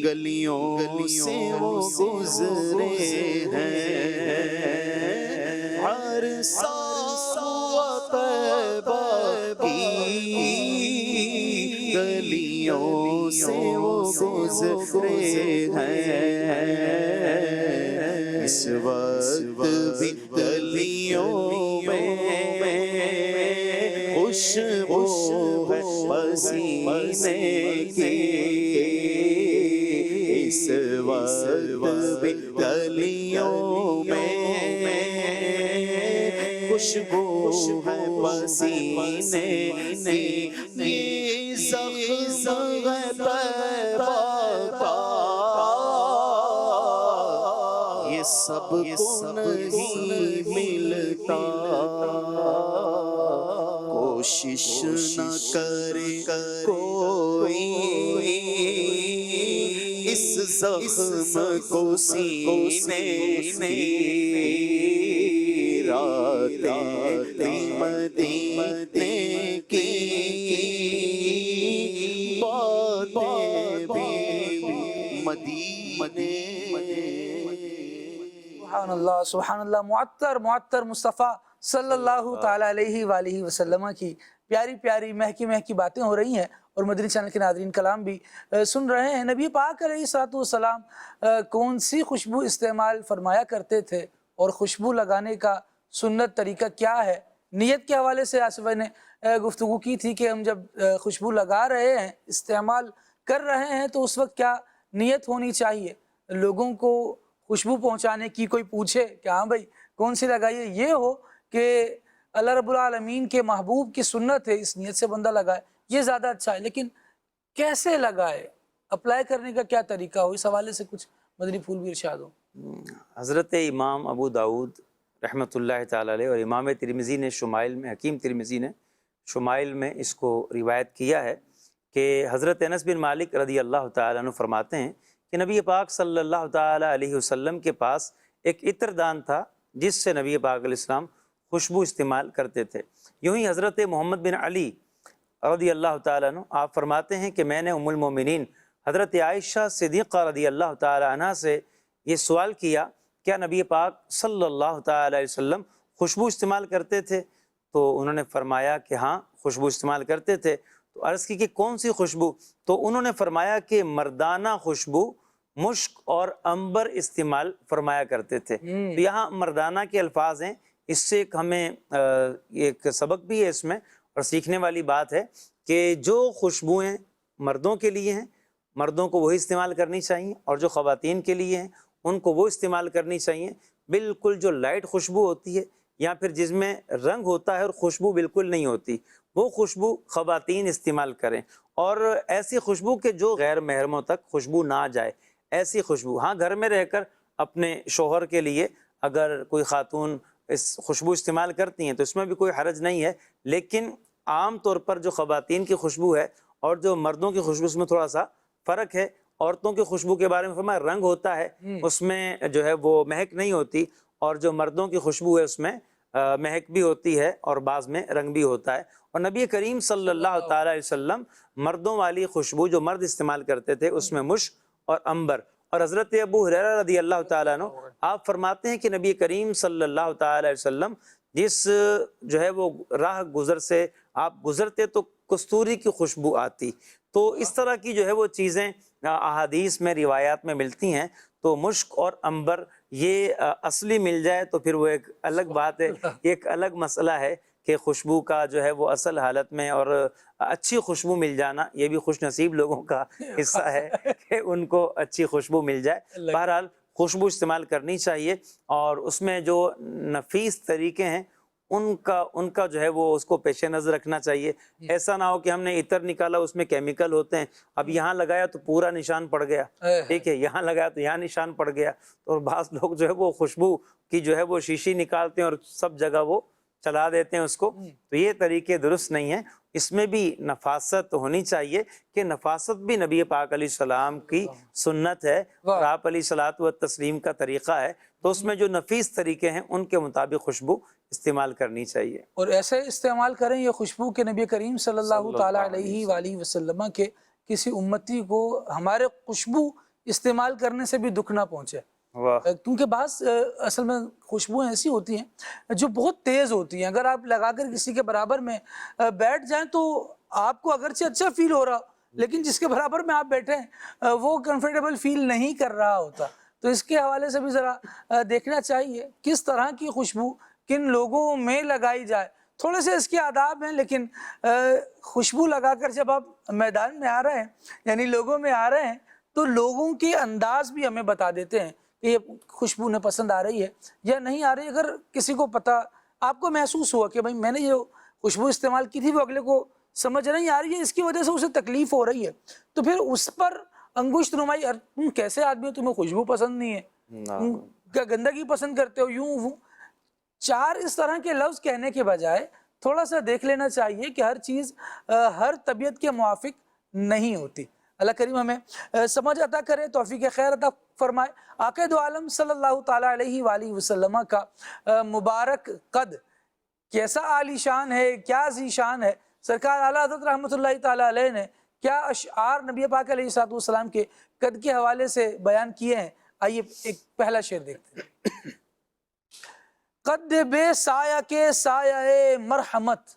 گلیوں سے وہ گزرے ہیں، عرصہ ہوا طیبہ کی گلیوں سے وہ گزرے ہیں، اس وقت بھی گلیوں میں خوشبو ہے پسینے کی، اس وقت بھی گلیوں میں خوشبو ہے پسینے کی، یہ زخم ہے طیبہ کا، یہ سب کو نہیں ملتا، کوشش نہ کرے کوئی اس زخم کو سینے میں، راتیں بھی مدینے کی، باتیں بھی مدینے۔ سبحان اللہ، سبحان اللہ، معطر مصطفیٰ صلی اللہ تعالیٰ علیہ وآلہ وسلم کی پیاری پیاری مہکی مہکی باتیں ہو رہی ہیں، اور مدنی چینل کے ناظرین کلام بھی سن رہے ہیں۔ نبی پاک علیہ الصلوۃ والسلام کون سی خوشبو استعمال فرمایا کرتے تھے، اور خوشبو لگانے کا سنت طریقہ کیا ہے؟ نیت کے حوالے سے آصف بھائی نے گفتگو کی تھی کہ ہم جب خوشبو لگا رہے ہیں، استعمال کر رہے ہیں، تو اس وقت کیا نیت ہونی چاہیے؟ لوگوں کو خوشبو پہنچانے کی کوئی پوچھے کہ ہاں بھائی کون سی لگائیے، یہ ہو کہ اللہ رب العالمین کے محبوب کی سنت ہے، اس نیت سے بندہ لگائے، یہ زیادہ اچھا ہے۔ لیکن کیسے لگائے، اپلائی کرنے کا کیا طریقہ ہو، اس حوالے سے کچھ مدنی پھول بھی ارشاد ہو۔ حضرت امام ابو داؤد رحمۃ اللہ تعالی علیہ اور امام ترمذی نے شمائل میں، حکیم ترمذی نے شمائل میں اس کو روایت کیا ہے کہ حضرت انس بن مالک رضی اللہ تعالیٰ عنہ فرماتے ہیں کہ نبی پاک صلی اللہ تعالیٰ علیہ وسلم کے پاس ایک عطر دان تھا جس سے نبی پاک علیہ السلام خوشبو استعمال کرتے تھے۔ یوں ہی حضرت محمد بن علی رضی اللہ تعالیٰ عنہ آپ فرماتے ہیں کہ میں نے ام المومنین حضرت عائشہ صدیقہ رضی اللہ تعالیٰ عنہ سے یہ سوال کیا، کیا نبی پاک صلی اللہ تعالیٰ علیہ وسلم خوشبو استعمال کرتے تھے؟ تو انہوں نے فرمایا کہ ہاں خوشبو استعمال کرتے تھے۔ تو عرض کی کہ کون سی خوشبو؟ تو انہوں نے فرمایا کہ مردانہ خوشبو مشک اور عنبر استعمال فرمایا کرتے تھے۔ تو یہاں مردانہ کے الفاظ ہیں، اس سے ایک ہمیں ایک سبق بھی ہے اس میں، اور سیکھنے والی بات ہے کہ جو خوشبوئیں مردوں کے لیے ہیں مردوں کو وہی استعمال کرنی چاہیے، اور جو خواتین کے لیے ہیں ان کو وہ استعمال کرنی چاہیے۔ بالکل جو لائٹ خوشبو ہوتی ہے یا پھر جس میں رنگ ہوتا ہے اور خوشبو بالکل نہیں ہوتی، وہ خوشبو خواتین استعمال کریں، اور ایسی خوشبو کہ جو غیر محرموں تک خوشبو نہ جائے، ایسی خوشبو۔ ہاں گھر میں رہ کر اپنے شوہر کے لیے اگر کوئی خاتون اس خوشبو استعمال کرتی ہیں تو اس میں بھی کوئی حرج نہیں ہے، لیکن عام طور پر جو خواتین کی خوشبو ہے اور جو مردوں کی خوشبو اس میں تھوڑا سا فرق ہے۔ عورتوں کی خوشبو کے بارے میں فرمایا رنگ ہوتا ہے، اس میں جو ہے وہ مہک نہیں ہوتی، اور جو مردوں کی خوشبو ہے اس میں مہک بھی ہوتی ہے اور بعض میں رنگ بھی ہوتا ہے۔ اور نبی کریم صلی اللہ تعالیٰ علیہ وسلم مردوں والی خوشبو جو مرد استعمال کرتے تھے اس میں مشک اور عنبر۔ اور حضرت ابو ہریرہ رضی اللہ تعالیٰ عنہ آپ فرماتے ہیں کہ نبی کریم صلی اللہ تعالیٰ علیہ وسلم جس جو ہے وہ راہ گزر سے آپ گزرتے تو کستوری کی خوشبو آتی۔ تو اس طرح کی جو ہے وہ چیزیں احادیث میں روایات میں ملتی ہیں۔ تو مشک اور عنبر یہ اصلی مل جائے تو پھر وہ ایک الگ بات ہے، ایک الگ مسئلہ ہے کہ خوشبو کا جو ہے وہ اصل حالت میں اور اچھی خوشبو مل جانا یہ بھی خوش نصیب لوگوں کا حصہ ہے کہ ان کو اچھی خوشبو مل جائے۔ بہرحال خوشبو استعمال کرنی چاہیے، اور اس میں جو نفیس طریقے ہیں ان کا جو ہے وہ اس کو پیش نظر رکھنا چاہیے۔ ایسا نہ ہو کہ ہم نے عطر نکالا اس میں کیمیکل ہوتے ہیں، اب یہاں لگایا تو پورا نشان پڑ گیا، ٹھیک ہے، یہاں لگایا تو یہاں نشان پڑ گیا۔ اور بعض لوگ جو ہے وہ خوشبو کی جو ہے وہ شیشی نکالتے ہیں اور سب جگہ وہ چلا دیتے ہیں اس کو، تو یہ طریقے درست نہیں ہیں۔ اس میں بھی نفاست ہونی چاہیے کہ نفاست بھی نبی پاک علیہ السلام کی سنت ہے اور آپ علیہ الصلوۃ والتسلیم کا طریقہ ہے، تو اس میں جو نفیس طریقے ہیں ان کے مطابق خوشبو استعمال کرنی چاہیے، اور ایسے استعمال کریں یہ خوشبو کہ نبی کریم صلی اللہ تعالیٰ علیہ وآلہ وسلم کے کسی امتی کو ہمارے خوشبو استعمال کرنے سے بھی دکھ نہ پہنچے۔ کیونکہ بعض اصل میں خوشبوئیں ایسی ہوتی ہیں جو بہت تیز ہوتی ہیں، اگر آپ لگا کر کسی کے برابر میں بیٹھ جائیں تو آپ کو اگرچہ اچھا فیل ہو رہا، لیکن جس کے برابر میں آپ بیٹھے ہیں وہ کمفرٹیبل فیل نہیں کر رہا ہوتا۔ تو اس کے حوالے سے بھی ذرا دیکھنا چاہیے کس طرح کی خوشبو کن لوگوں میں لگائی جائے۔ تھوڑے سے اس کے آداب ہیں، لیکن خوشبو لگا کر جب آپ میدان میں آ رہے ہیں یعنی لوگوں میں آ رہے ہیں تو لوگوں کے انداز بھی ہمیں بتا دیتے ہیں کہ یہ خوشبو انہیں پسند آ رہی ہے یا نہیں آ رہی۔ اگر کسی کو پتہ آپ کو محسوس ہوا کہ بھائی میں نے یہ خوشبو استعمال کی تھی وہ اگلے کو سمجھ نہیں آ رہی ہے، اس کی وجہ سے اسے تکلیف ہو رہی ہے، تو پھر اس پر انگشت نمائی، تم کیسے آدمی ہو، تمہیں خوشبو پسند نہیں ہے، کیا گندگی پسند کرتے ہو، یوں وہ چار اس طرح کے لفظ کہنے کے بجائے تھوڑا سا دیکھ لینا چاہیے کہ ہر چیز ہر طبیعت کے موافق نہیں ہوتی۔ اللہ کریم ہمیں سمجھ عطا کرے، توفیق خیر عطا فرمائے۔ آقا دو عالم صلی اللہ تعالیٰ علیہ وآلہ وسلم کا مبارک قد کیسا عالی شان ہے، کیا ذی شان ہے۔ سرکار اعلیٰ حضرت رحمۃ اللہ تعالیٰ علیہ نے کیا اشعار نبی پاک علیہ السلام کے قد کے حوالے سے بیان کیے ہیں۔ آئیے ایک پہلا شعر دیکھتے ہیں۔ قد بے سایہ کے سایہ مرحمت،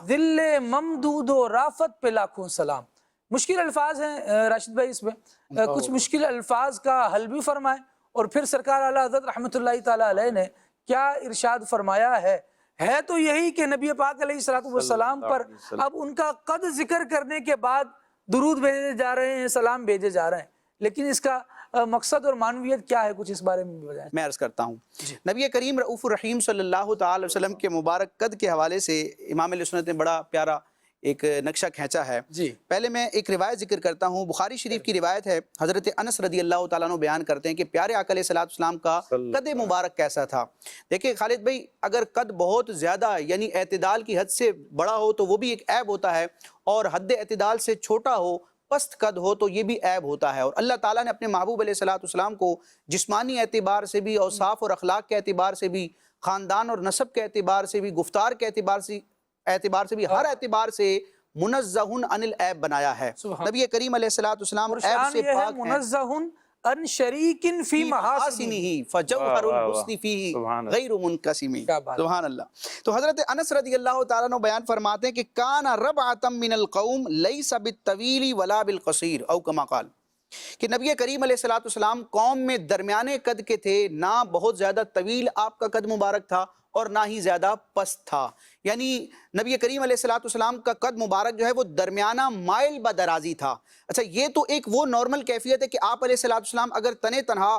دل ممدود و رافت پہ لاکھوں سلام۔ مشکل الفاظ ہیں راشد بھائی، اس میں کچھ مشکل الفاظ کا حل بھی فرمائیں، اور پھر سرکار اعلیٰ حضرت رحمۃ اللہ تعالیٰ علیہ نے کیا ارشاد فرمایا ہے تو یہی کہ نبی پاک علیہ السلام پر اب ان کا قد ذکر کرنے کے بعد درود بھیجے جا رہے ہیں، سلام بھیجے جا رہے ہیں، لیکن اس کا مقصد اور معنویت کیا ہے، کچھ اس بارے میں بھی بتائیں۔ میں عرض کرتا ہوں، نبی کریم رؤوف الرحیم صلی اللہ تعالی وسلم کے مبارک قد کے حوالے سے امام علیہ سنت نے بڑا پیارا ایک نقشہ کھینچا ہے۔ جی پہلے میں ایک روایت ذکر کرتا ہوں، بخاری شریف کی روایت ہے، حضرت انس رضی اللہ تعالیٰ عنہ بیان کرتے ہیں کہ پیارے آقا علیہ الصلوۃ والسلام کا قد مبارک کیسا تھا۔ دیکھیں خالد بھائی، اگر قد بہت زیادہ یعنی اعتدال کی حد سے بڑا ہو تو وہ بھی ایک عیب ہوتا ہے، اور حد اعتدال سے چھوٹا ہو، پست قد ہو تو یہ بھی عیب ہوتا ہے۔ اور اللہ تعالیٰ نے اپنے محبوب علیہ الصلوۃ والسلام کو جسمانی اعتبار سے بھی، اوصاف اور اخلاق کے اعتبار سے بھی، خاندان اور نسب کے اعتبار سے بھی، گفتار کے اعتبار سے بھی، ہر اعتبار سے منزہ عن العیب بنایا ہے۔ نبی کریم علیہ الصلوۃ والسلام عیب سے پاک ہیں، منزہ ان شریک فی محاسنہ، فجوہر الحسن فیہ غیر منقسم۔ سبحان اللہ۔ تو حضرت انس رضی اللہ تعالیٰ عنہ بیان فرماتے ہیں کہ کان ربعۃ من القوم لیس بالطویل ولا بالقصیر، او کما قال، کہ نبی کریم علیہ الصلوۃ والسلام قوم میں درمیانے قد کے تھے، نہ بہت زیادہ طویل آپ کا قد مبارک تھا اور نہ ہی زیادہ پست تھا۔ یعنی نبی کریم علیہ الصلوۃ والسلام کا قد مبارک جو ہے وہ درمیانہ مائل بدرازی تھا۔ اچھا، یہ تو ایک وہ نارمل کیفیت ہے کہ آپ علیہ الصلوۃ والسلام اگر تنے تنہا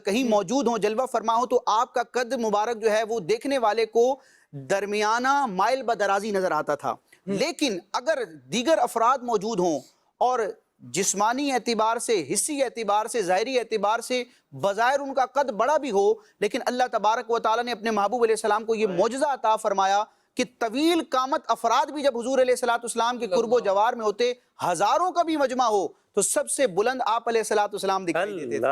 کہیں موجود ہوں، جلوہ فرما ہو، تو آپ کا قد مبارک جو ہے وہ دیکھنے والے کو درمیانہ مائل بدرازی نظر آتا تھا۔ لیکن اگر دیگر افراد موجود ہوں اور جسمانی اعتبار سے، حسی اعتبار سے، ظاہری اعتبار سے بظاہر ان کا قد بڑا بھی ہو، لیکن اللہ تبارک و تعالیٰ نے اپنے محبوب علیہ السلام کو یہ معجزہ عطا فرمایا کہ طویل قامت افراد بھی جب حضور علیہ الصلوۃ والسلام کے قرب و جوار میں ہوتے، ہزاروں کا بھی مجمع ہو، تو سب سے بلند آپ علیہ الصلوۃ والسلام دکھائی دیتے تھے۔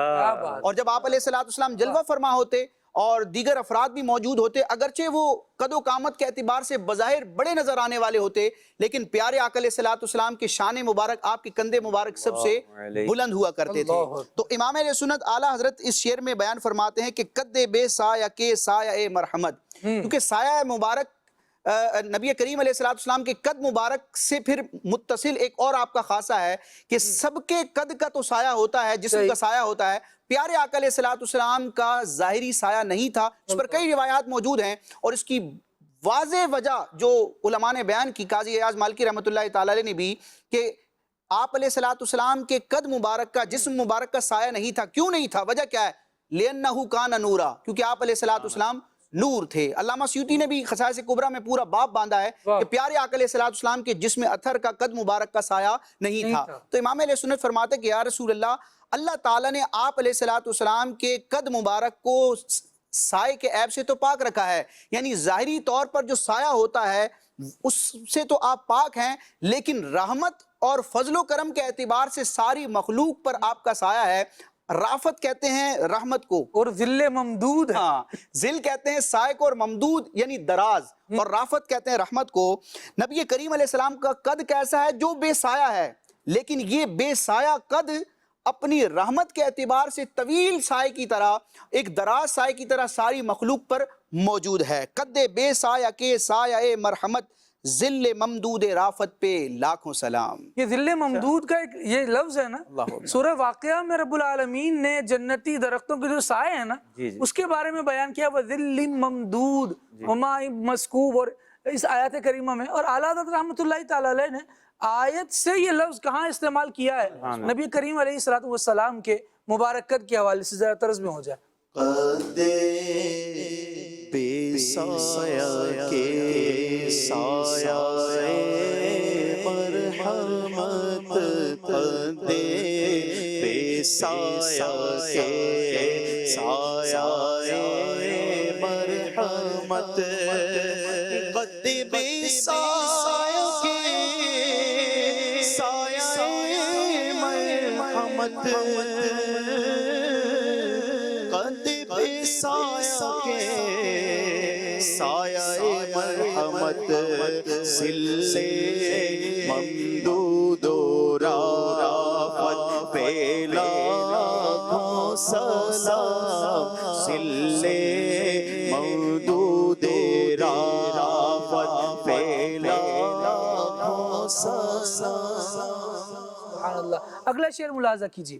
اور جب آپ علیہ الصلوۃ والسلام جلوہ فرما ہوتے اور دیگر افراد بھی موجود ہوتے، اگرچہ وہ قد و قامت کے اعتبار سے بظاہر بڑے نظر آنے والے ہوتے، لیکن پیارے آقا علیہ الصلوۃ والسلام کے شان مبارک، آپ کے کندھے مبارک سب سے بلند ہوا کرتے تھے۔ تو امام اہل سنت اعلیٰ حضرت اس شعر میں بیان فرماتے ہیں کہ قد بے سایہ کے سایہ مرحمت، کیونکہ سایہ مبارک نبی کریم علیہ الصلوۃ والسلام کے قد مبارک سے پھر متصل ایک اور آپ کا خاصہ ہے کہ سب کے قد کا تو سایہ ہوتا ہے، جسم کا سایہ ہوتا ہے، پیارے آقا علیہ الصلوۃ والسلام کا ظاہری سایہ نہیں تھا۔ اس پر کئی روایات موجود ہیں، اور اس کی واضح وجہ جو علماء نے بیان کی، قاضی ایاز مالکی رحمۃ اللہ تعالیٰ علیہ نے بھی، کہ آپ علیہ الصلوۃ والسلام کے قد مبارک کا، جسم مبارک کا سایہ نہیں تھا۔ کیوں نہیں تھا؟ وجہ کیا ہے؟ لِأَنَّهُ كَانَ نُورًا، کیونکہ آپ علیہ الصلوۃ والسلام نور تھے۔ علامہ سیوطی نے بھی خصائص کبریٰ میں پورا باب باندھا ہے کہ پیارے آقا علیہ الصلوۃ والسلام کے جسم اطہر کا قد مبارک کا سایہ نہیں تھا۔ تو امام علیہ سنت فرماتے کہ یا رسول اللہ، اللہ تعالیٰ نے آپ علیہ الصلوۃ والسلام کے قد مبارک کو سائے کے عیب سے تو پاک رکھا ہے، یعنی ظاہری طور پر جو سایہ ہوتا ہے اس سے تو آپ پاک ہیں، لیکن رحمت اور فضل و کرم کے اعتبار سے ساری مخلوق پر آپ کا سایہ ہے۔ رافت کہتے ہیں رحمت کو، اور ذل ممدود ہے۔ ہاں، ذل کہتے ہیں سائے کو، اور ممدود یعنی دراز، اور رافت کہتے ہیں رحمت کو۔ نبی کریم علیہ السلام کا قد کیسا ہے؟ جو بے سایہ ہے، لیکن یہ بے سایہ قد اپنی رحمت کے اعتبار سے طویل سائے کی طرح، ایک دراز سائے کی طرح ساری مخلوق پر موجود ہے۔ قد بے سایہ کے سایہ مرحمت، ذل ممدود رافت پہ لاکھوں سلام۔ یہ ذل ممدود کا ایک یہ لفظ ہے نا، سورہ واقعہ میں رب العالمین نے جنتی درختوں کے جو سائے ہیں نا، اس کے بارے میں بیان کیا، وَذِلٍّ ممدود وَمَاءٍ مَسْكُوبٍ، اور اس آیات کریمہ میں، اور اعلیٰ حضرت رحمۃ اللہ تعالیٰ علیہ نے آیت سے یہ لفظ کہاں استعمال کیا ہے نبی کریم علیہ الصلوۃ والسلام کے مبارک قد کے حوالے سے، ذرا طرز میں ہو جائے۔ قد بے سایہ کے سایہ مرحمت، قد بے سایہ کے سایہ مرحمت، قد بے سایہ کے سایہ مرحمت، قد بے سایہ کے سایہ مرحمت، ذل ممدود و رافت پہ لاکھوں سلام، ذل ممدود رافت پہ لاکھوں سلام۔ سبحان اللہ۔ اگلا شعر ملاحظہ کیجیے،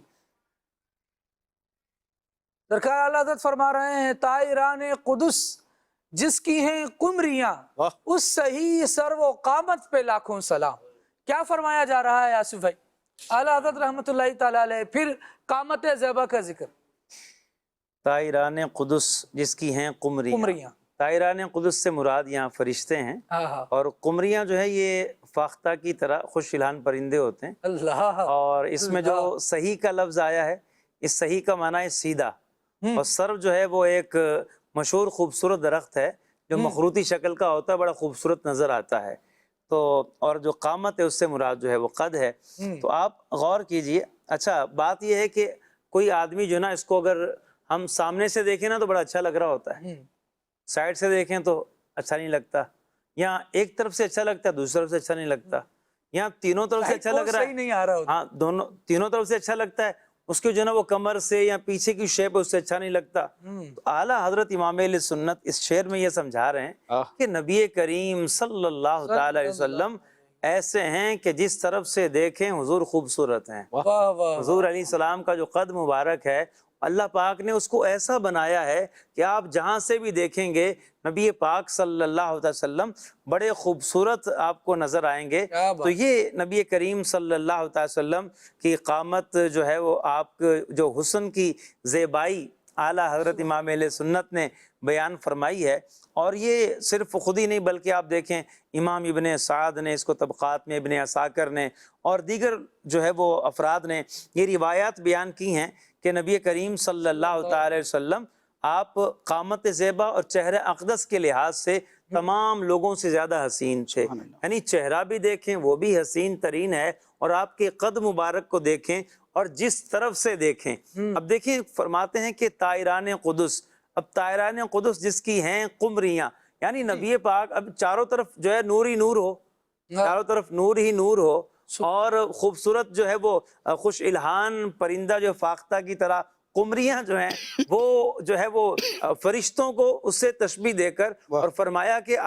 سرکار اعلیٰ حضرت فرما رہے ہیں، طائران قدس جس کی ہیں قمریاں، اس صحیح سر و قامت پہ لاکھوں سلام۔ کیا فرمایا جا رہا ہے آصف بھائی؟ اعلیٰ حضرت رحمۃ اللہ تعالیٰ علیہ، پھر قامت زیبا کا ذکر۔ طائران قدس جس کی ہیں قمریاں، طائران قدس سے مراد یہاں فرشتے ہیں، اور قمریاں جو ہے یہ فاختہ کی طرح خوش الحان پرندے ہوتے ہیں، اللہ اور اس میں جو صحیح کا لفظ آیا ہے، اس صحیح کا معنی ہے سیدھا، اور سرو جو ہے وہ ایک مشہور خوبصورت درخت ہے جو مخروطی شکل کا ہوتا ہے، بڑا خوبصورت نظر آتا ہے. تو اور جو قامت ہے اس سے مراد جو ہے وہ قد ہے. تو آپ غور کیجئے. اچھا بات یہ ہے کہ کوئی آدمی جو نا اس کو اگر ہم سامنے سے دیکھیں نا تو بڑا اچھا لگ رہا ہوتا ہے، سائڈ سے دیکھیں تو اچھا نہیں لگتا، یا ایک طرف سے اچھا لگتا ہے دوسری طرف سے اچھا نہیں لگتا، یا تینوں طرف سے اچھا لگ رہا ہے، صحیح نہیں آ رہا ہوتا. ہاں دونوں تینوں طرف سے اچھا لگتا ہے، اس کے جو ہے نا وہ کمر سے یا پیچھے کی شیپ ہے اس سے اچھا نہیں لگتا. تو اعلیٰ حضرت امام اہل سنت اس شعر میں یہ سمجھا رہے ہیں کہ نبی کریم صلی اللہ تعالی علیہ وسلم ایسے ہیں کہ جس طرف سے دیکھیں حضور خوبصورت ہیں. واہ واہ حضور علیہ السلام کا جو قد مبارک ہے اللہ پاک نے اس کو ایسا بنایا ہے کہ آپ جہاں سے بھی دیکھیں گے نبی پاک صلی اللہ علیہ وسلم بڑے خوبصورت آپ کو نظر آئیں گے. تو یہ نبی کریم صلی اللہ علیہ وسلم کی قامت جو ہے وہ آپ جو حسن کی زیبائی اعلیٰ حضرت امام اہل سنت نے بیان فرمائی ہے. اور یہ صرف خود ہی نہیں بلکہ آپ دیکھیں امام ابن سعد نے اس کو طبقات میں، ابن عساکر نے اور دیگر جو ہے وہ افراد نے یہ روایات بیان کی ہیں کہ نبی کریم صلی اللہ تعالی علیہ وسلم آپ قامت زیبا اور چہرہ اقدس کے لحاظ سے تمام لوگوں سے زیادہ حسین تھے. یعنی چہرہ بھی دیکھیں وہ بھی حسین ترین ہے، اور آپ کے قد مبارک کو دیکھیں اور جس طرف سے دیکھیں. اب دیکھیں فرماتے ہیں کہ طائران قدس، اب طائران قدس جس کی ہیں قمریاں، یعنی نبی پاک اب چاروں طرف جو ہے نور ہی نور ہو، چاروں طرف نور ہی نور ہو، اور خوبصورت جو ہے وہ خوش الحان پرندہ جو فاختہ کی طرح، قمریاں جو ہیں وہ جو ہے وہ فرشتوں کو اس سے تشبیہ دے کر اور فرمایا کہ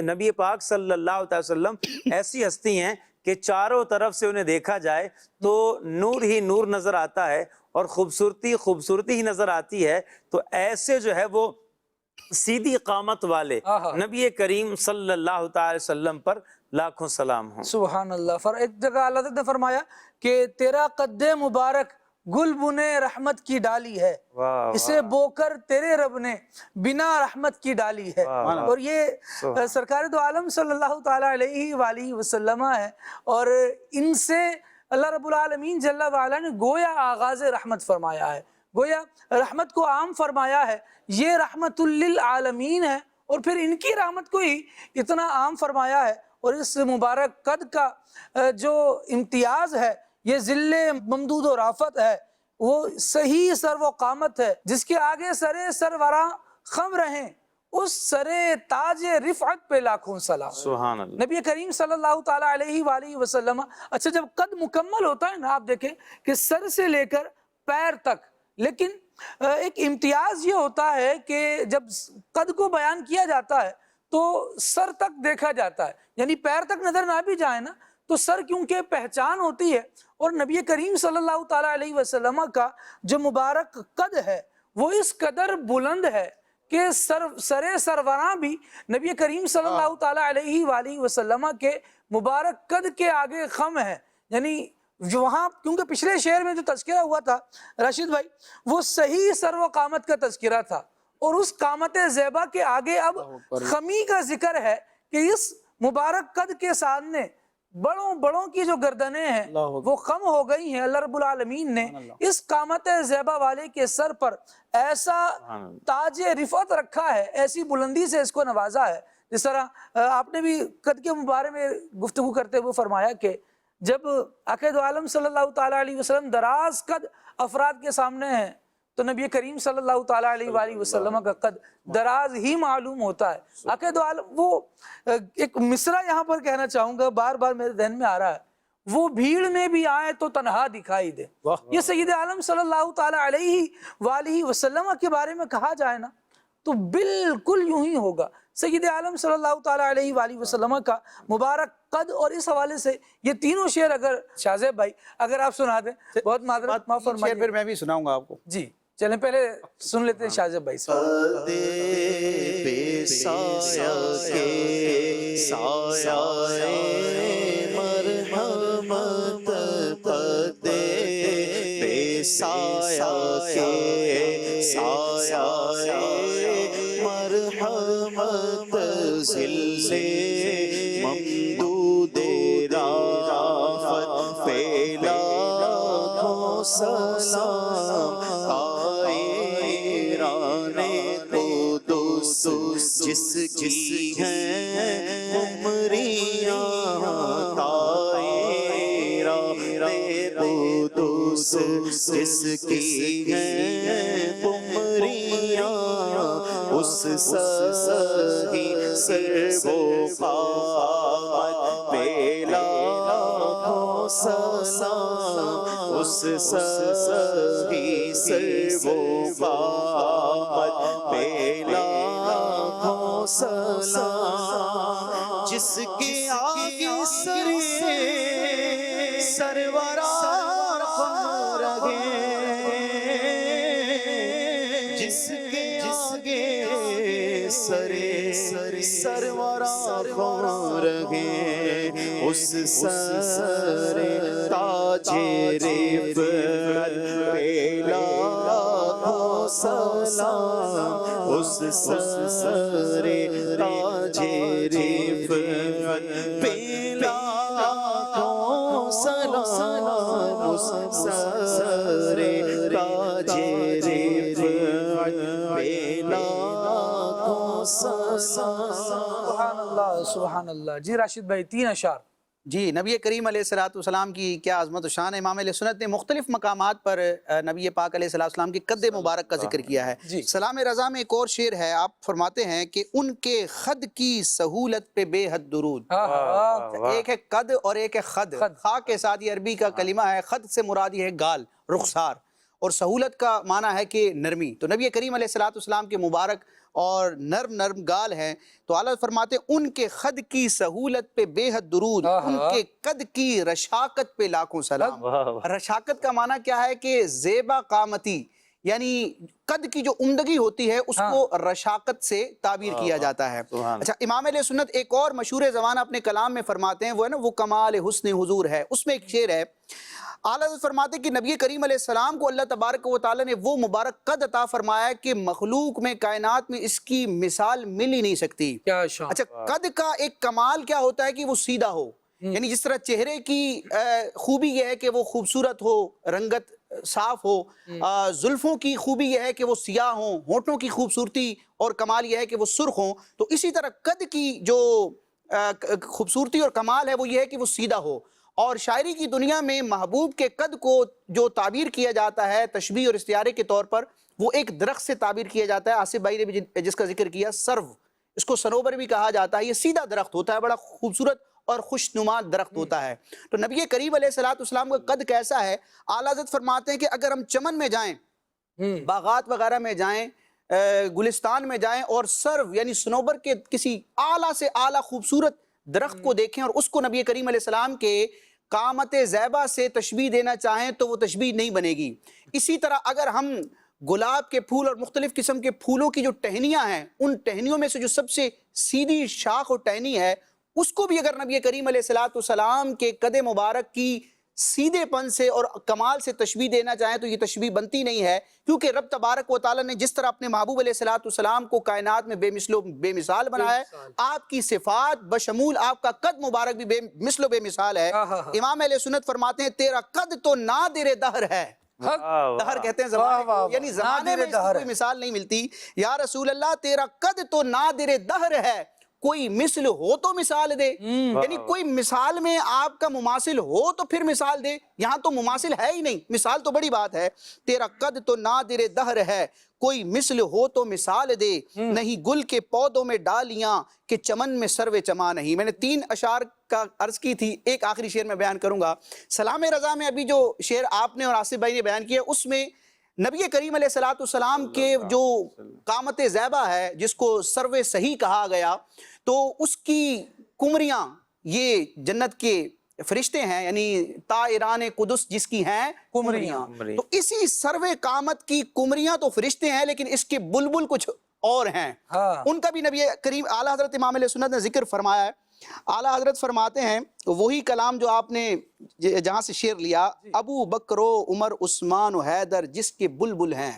نبی پاک صلی اللہ علیہ وسلم ایسی ہستی ہیں کہ چاروں طرف سے انہیں دیکھا جائے تو نور ہی نور نظر آتا ہے اور خوبصورتی خوبصورتی ہی نظر آتی ہے. تو ایسے جو ہے وہ سیدھی قامت والے نبی کریم صلی اللہ تعالی وسلم پر لاکھوں سلام ہوں. سبحان اللہ. ایک جگہ اللہ تعالیٰ نے فرمایا کہ تیرا قد مبارک گل بنے رحمت کی ڈالی ہے، اسے بو کر تیرے رب نے بنا رحمت کی ڈالی ہے. اور یہ سرکار دو عالم صلی اللہ تعالیٰ علیہ وآلہ وسلم ہے، اور ان سے اللہ رب العالمین جل وعلا نے گویا آغاز رحمت فرمایا ہے، گویا رحمت کو عام فرمایا ہے. یہ رحمت للعالمین ہے، اور پھر ان کی رحمت کو ہی اتنا عام فرمایا ہے. اور اس مبارک قد کا جو امتیاز ہے یہ ذل ممدود و رافت ہے، وہ صحیح سر و قامت ہے جس کے آگے سرے سروراں خم رہیں، اس سرے تاج رفعت پہ لاکھوں سلام. سبحان اللہ. نبی کریم صلی اللہ تعالیٰ علیہ وآلہ وسلم. اچھا جب قد مکمل ہوتا ہے نا، آپ دیکھیں کہ سر سے لے کر پیر تک، لیکن ایک امتیاز یہ ہوتا ہے کہ جب قد کو بیان کیا جاتا ہے تو سر تک دیکھا جاتا ہے، یعنی پیر تک نظر نہ بھی جائے نا تو سر کیونکہ پہچان ہوتی ہے. اور نبی کریم صلی اللہ تعالیٰ علیہ وسلم کا جو مبارک قد ہے وہ اس قدر بلند ہے کہ سرے سروراں بھی نبی کریم صلی اللہ تعالیٰ علیہ وآلہ وسلم کے مبارک قد کے آگے خم ہے. یعنی جو وہاں کیونکہ پچھلے شعر میں جو تذکرہ ہوا تھا راشد بھائی، وہ صحیح سر و قامت کا تذکرہ تھا، اور اس قامت زیبا کے آگے اب خمی کا ذکر ہے کہ اس مبارک قد کے سامنے بڑوں کی جو گردنیں ہیں وہ خم ہو گئی ہیں. اللہ رب العالمین نے اس قامت زیبا والے کے سر پر ایسا تاج رفعت رکھا ہے، ایسی بلندی سے اس کو نوازا ہے. جس طرح آپ نے بھی قد کے بارے میں گفتگو کرتے ہوئے فرمایا کہ جب آقا دو عالم صلی اللہ تعالیٰ علیہ وسلم دراز قد افراد کے سامنے ہیں تو نبی کریم صلی اللہ تعالیٰ علیہ وآلہ وسلم کا قد دراز ہی معلوم ہوتا ہے. آقا دو عالم، وہ ایک مصرع یہاں پر کہنا چاہوں گا، بار بار میرے ذہن میں آ رہا ہے، وہ بھیڑ میں بھی آئے تو تنہا دکھائی دے. یہ سید عالم صلی اللہ تعالیٰ علیہ وآلہ وسلم کے بارے میں کہا جائے نا تو بالکل یوں ہی ہوگا. سید عالم صلی اللہ تعالیٰ علیہ وآلہ وسلم کا مبارک قد، اور اس حوالے سے یہ تینوں شعر اگر شاہزیب بھائی اگر آپ سنا دیں. بہت معذرت، معاف فرمائیے. پھر میں بھی سناؤں گا آپ کو. جی چلیں پہلے سن لیتے ہیں شاہزیب بھائی سے. بے سایہ کے سایہ مرحمت پتے، بے سایہ کے سایہ مرحمت ذل ممدود سلام طائران قدس جس کی ہیں عمریاں طائران قدس جس کی ہیں عمریاں اس سہی سر و قامت پہ لاکھوں سلام اس سہی سر و قامت پہ لاکھوں سلام جس کے آگے سرورا خم رہے جس کے آگے سرورا خم رہے اس سر تاج رفعت پہ لاکھوں سلام اس سر تاج رفعت پہ لاکھوں سلام اس سر تاج رفعت پہ لاکھوں سلام سبحان اللہ سبحان اللہ۔ جی راشد بھائی 3 اشعار۔ جی نبی کریم علیہ السلام کی کیا عظمت و شان ہے۔ امام اہل سنت نے مختلف مقامات پر نبی پاک علیہ السلام کے قد مبارک کا ذکر کیا ہے۔ سلام رضا میں ایک اور شعر ہے، آپ فرماتے ہیں کہ ان کے خد کی سہولت پہ بے حد درود۔ ایک ہے قد اور ایک ہے خد، خا کے ساتھ یہ عربی کا کلمہ ہے، خد سے مراد یہ ہے گال، رخسار، اور سہولت کا معنی ہے کہ نرمی۔ تو نبی کریم علیہ السلام کے مبارک اور نرم نرم گال ہیں، تو اعلیٰ فرماتے ہیں ان کے خد کی سہولت پہ بے حد درود، ان کے قد کی رشاقت پہ لاکھوں سلام۔ رشاقت کا معنی کیا ہے کہ زیبا قامتی، یعنی قد کی جو عمدگی ہوتی ہے اس کو رشاقت سے تعبیر کیا جاتا ہے۔ اچھا، امام علیہ سنت ایک اور مشہور زبان اپنے کلام میں فرماتے ہیں، وہ ہے نا وہ کمال حسن حضور ہے، اس میں ایک شعر ہے، اعلیٰ حضرت فرماتے ہیں کہ نبی کریم علیہ السلام کو اللہ تبارک و تعالیٰ نے وہ مبارک قد عطا فرمایا کہ مخلوق میں کائنات میں اس کی مثال مل ہی نہیں سکتی۔ اچھا، قد کا ایک کمال کیا ہوتا ہے کہ وہ سیدھا ہو، یعنی جس طرح چہرے کی خوبی یہ ہے کہ وہ خوبصورت ہو، رنگت صاف ہو، زلفوں کی خوبی یہ ہے کہ وہ سیاہ ہوں، ہونٹوں کی خوبصورتی اور کمال یہ ہے کہ وہ سرخ ہوں، تو اسی طرح قد کی جو خوبصورتی اور کمال ہے وہ یہ ہے کہ وہ سیدھا ہو۔ اور شاعری کی دنیا میں محبوب کے قد کو جو تعبیر کیا جاتا ہے تشبیہ اور استعارے کے طور پر، وہ ایک درخت سے تعبیر کیا جاتا ہے۔ آصف بھائی نے بھی جس کا ذکر کیا، سرو، اس کو سنوبر بھی کہا جاتا ہے، یہ سیدھا درخت ہوتا ہے، بڑا خوبصورت اور خوشنما درخت ہوتا ہے۔ تو نبی کریم علیہ السلام کا قد کیسا ہے؟ اعلیٰ حضرت فرماتے ہیں کہ اگر ہم چمن میں جائیں، باغات وغیرہ میں جائیں، گلستان میں جائیں اور سرو یعنی سنوبر کے کسی اعلیٰ سے اعلیٰ خوبصورت درخت کو دیکھیں اور اس کو نبی کریم علیہ السلام کے قامت زیبا سے تشبیہ دینا چاہیں تو وہ تشبیہ نہیں بنے گی۔ اسی طرح اگر ہم گلاب کے پھول اور مختلف قسم کے پھولوں کی جو ٹہنیاں ہیں، ان ٹہنیوں میں سے جو سب سے سیدھی شاخ اور ٹہنی ہے، اس کو بھی اگر نبی کریم علیہ السلام کے قد مبارک کی سیدھے پن سے اور کمال سے تشبیہ دینا چاہیں تو یہ تشبیہ بنتی نہیں ہے، کیونکہ رب تبارک و تعالیٰ نے جس طرح اپنے محبوب علیہ السلام کو کائنات میں بے مثل و بے مثال بنایا ہے، آپ کی صفات بشمول آپ کا قد مبارک بھی بے مثل و بے مثال ہے۔ امام اہل سنت فرماتے ہیں تیرا قد تو نادر دہر ہے، دہر کہتے ہیں زمانے کو، یعنی زمانے میں اس کی کوئی مثال نہیں ملتی۔ یا رسول اللہ تیرا قد تو نادر دہر ہے، کوئی مثل ہو تو مثال دے، یعنی کوئی مثال میں آپ کا مماثل ہو تو پھر مثال دے، یہاں تو مماثل ہے ہی نہیں، مثال تو بڑی بات ہے۔ تیرا قد تو نادر دہر ہے، کوئی مثل ہو تو مثال دے، نہیں گل کے پودوں میں ڈالیاں کہ چمن میں سرو چما نہیں۔ میں نے 3 اشعار کا عرض کی تھی، ایک آخری شعر میں بیان کروں گا۔ سلام رضا میں ابھی جو شعر آپ نے اور آصف بھائی نے بیان کیا، اس میں نبی کریم علیہ السلام کے جو قامت زیبا ہے جس کو سرو صحیح کہا گیا، تو اس کی کمریاں یہ جنت کے فرشتے ہیں، یعنی طائران قدس جس کی ہیں کمریاں، تو اسی سرو قامت کی کمریاں تو فرشتے ہیں لیکن اس کے بلبل کچھ اور ہیں، ان کا بھی نبی کریم اعلیٰ حضرت امام علیہ سنت نے ذکر فرمایا ہے۔ اعلیٰ حضرت فرماتے ہیں وہی کلام جو آپ نے جہاں سے شعر لیا، ابو بکر و عمر عثمان و حیدر جس کے بلبل ہیں۔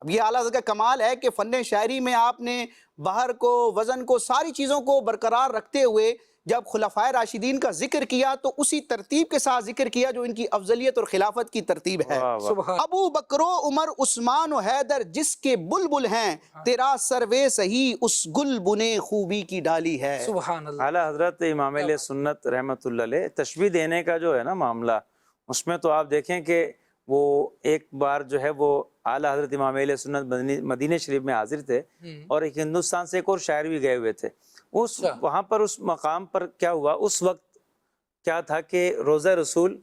اب یہ اعلیٰ حضرت کا کمال ہے کہ فن شاعری میں آپ نے بہر کو، وزن کو، ساری چیزوں کو برقرار رکھتے ہوئے جب خلفائے راشدین کا ذکر کیا تو اسی ترتیب کے ساتھ ذکر کیا جو ان کی افضلیت اور خلافت کی ترتیب ہے۔ ابو بکر و عمر عثمان و حیدر جس کے بلبل ہیں، تیرا سروے سہی اس گل بنے خوبی کی ڈالی ہے۔ سبحان اللہ۔ اعلیٰ حضرت امام علیہ سنت رحمۃ اللہ علیہ تشبیہ دینے کا جو ہے نا معاملہ، اس میں تو آپ دیکھیں کہ وہ ایک بار جو ہے وہ اعلیٰ حضرت امام علیہ سنت مدینہ شریف میں حاضر تھے، اور ایک ہندوستان سے ایک اور شاعر بھی گئے ہوئے تھے۔ وہاں پر اس مقام پر کیا ہوا، اس وقت کیا تھا کہ روضہ رسول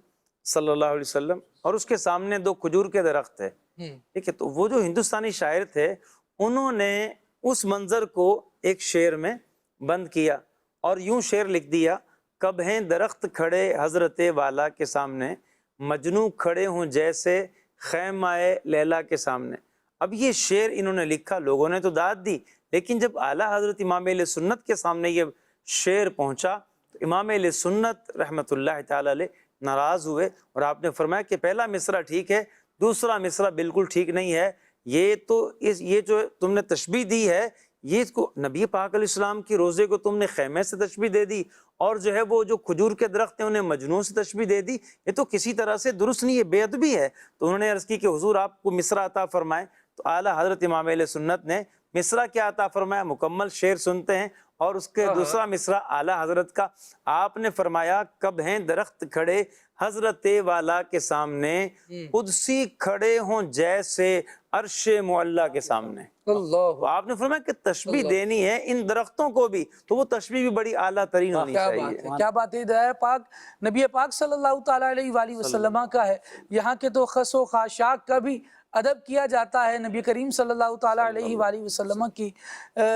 صلی اللہ علیہ وسلم اور اس کے سامنے 2 کھجور کے درخت تھے، ٹھیک ہے۔ تو وہ جو ہندوستانی شاعر تھے انہوں نے اس منظر کو ایک شعر میں بند کیا اور یوں شعر لکھ دیا، کب ہیں درخت کھڑے حضرت والا کے سامنے، مجنوں کھڑے ہوں جیسے خیمہ لیلا کے سامنے۔ اب یہ شعر انہوں نے لکھا، لوگوں نے تو داد دی، لیکن جب اعلیٰ حضرت امام علیہ سنت کے سامنے یہ شعر پہنچا تو امام علیہ سنت رحمۃ اللہ تعالی علیہ ناراض ہوئے، اور آپ نے فرمایا کہ پہلا مصرع ٹھیک ہے، دوسرا مصرع بالکل ٹھیک نہیں ہے، یہ جو تم نے تشبیہ دی ہے، یہ اس کو نبی پاک علیہ السلام کی روزے کو تم نے خیمے سے تشبیہ دے دی، اور جو ہے وہ جو کھجور کے درخت ہیں انہیں مجنون سے تشبیہ دے دی، یہ تو کسی طرح سے درست نہیں، یہ بے ادبی ہے۔ تو انہوں نے عرض کی کہ حضور آپ کو مصرع عطا فرمائیں، تو اعلیٰ حضرت امام علیہ سنت نے مصرع کیا عطا فرمایا، مکمل شعر سنتے ہیں، اور اس کے دوسرا مصرع اعلیٰ حضرت کا آپ نے فرمایا، کب ہیں درخت کھڑے حضرت والا کے سامنے، قدسی کھڑے ہوں جیسے عرش معلیٰ کے سامنے۔ تو آپ نے فرمایا کہ تشبیہ دینی ہے ان درختوں کو بھی، تو وہ تشبیہ بھی بڑی اعلیٰ ترین ہونی چاہیے۔ کیا بات ہے، ہدایہ پاک نبی پاک صلی اللہ تعالیٰ علیہ وآلہ وسلم کا ہے، یہاں کے تو خس و خاشاک کا بھی ادب کیا جاتا ہے۔ نبی کریم صلی اللہ تعالیٰ علیہ وآلہ وسلم کی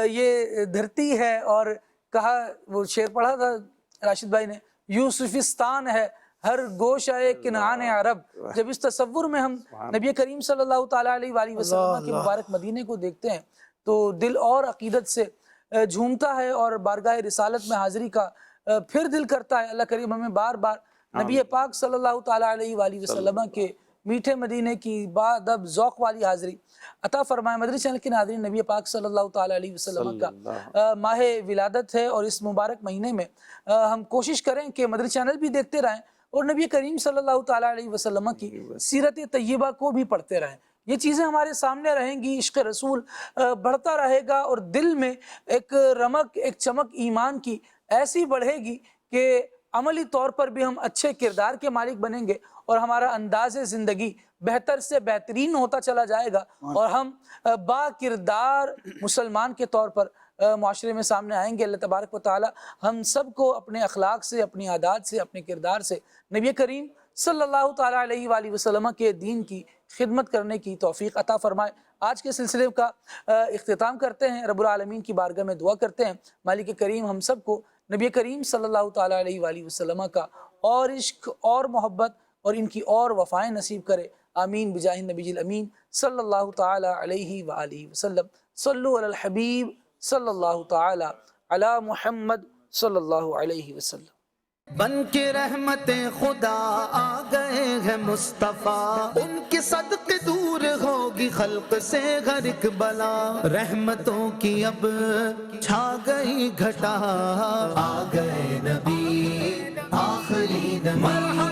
یہ دھرتی ہے، اور کہا وہ شعر پڑھا تھا راشد بھائی نے، یوسفستان ہے ہر گوشہ کنعان عرب۔ جب اس تصور میں ہم نبی کریم صلی اللہ تعالیٰ علیہ وآلہ وسلم کی مبارک مدینے کو دیکھتے ہیں تو دل اور عقیدت سے جھومتا ہے، اور بارگاہ رسالت میں حاضری کا پھر دل کرتا ہے اللہ کریم ہمیں بار بار نبی پاک صلی اللہ تعالیٰ علیہ وآلہ وسلم کے میٹھے مدینے کی بادب ذوق والی حاضری عطا فرمائے۔ مدری چینل کے ناظرین، نبی پاک صلی اللہ تعالیٰ علیہ وسلم کا ماہ ولادت ہے، اور اس مبارک مہینے میں ہم کوشش کریں کہ مدری چینل بھی دیکھتے رہیں اور نبی کریم صلی اللہ تعالیٰ علیہ وسلم کی سیرت طیبہ کو بھی پڑھتے رہیں۔ یہ چیزیں ہمارے سامنے رہیں گی، عشق رسول بڑھتا رہے گا، اور دل میں ایک رمق، ایک چمک ایمان کی ایسی بڑھے گی کہ عملی طور پر بھی ہم اچھے کردار کے مالک بنیں گے، اور ہمارا انداز زندگی بہتر سے بہترین ہوتا چلا جائے گا، اور ہم با کردار مسلمان کے طور پر معاشرے میں سامنے آئیں گے۔ اللہ تبارک و تعالی ہم سب کو اپنے اخلاق سے، اپنی عادات سے، اپنے کردار سے نبی کریم صلی اللہ تعالیٰ علیہ وآلہ وسلم کے دین کی خدمت کرنے کی توفیق عطا فرمائے۔ آج کے سلسلے کا اختتام کرتے ہیں، رب العالمین کی بارگاہ میں دعا کرتے ہیں مالک کریم ہم سب کو نبی کریم صلی اللہ تعالیٰ علیہ وآلہ وسلم کا اور عشق اور محبت اور ان کی اور وفائیں نصیب کرے، آمین بجاہ النبی الامین صلی اللہ تعالیٰ علیہ وآلہ وسلم۔ صلو علی الحبیب صلی اللہ تعالیٰ علی محمد صلی اللہ علیہ وسلم۔ بن کے رحمت خدا آ گئے ہیں مصطفیٰ، ان کے صدقے دور ہوگی خلق سے ہر ایک بلا، رحمتوں کی اب چھا گئی گھٹا، آ گئے نبی آخری نبی۔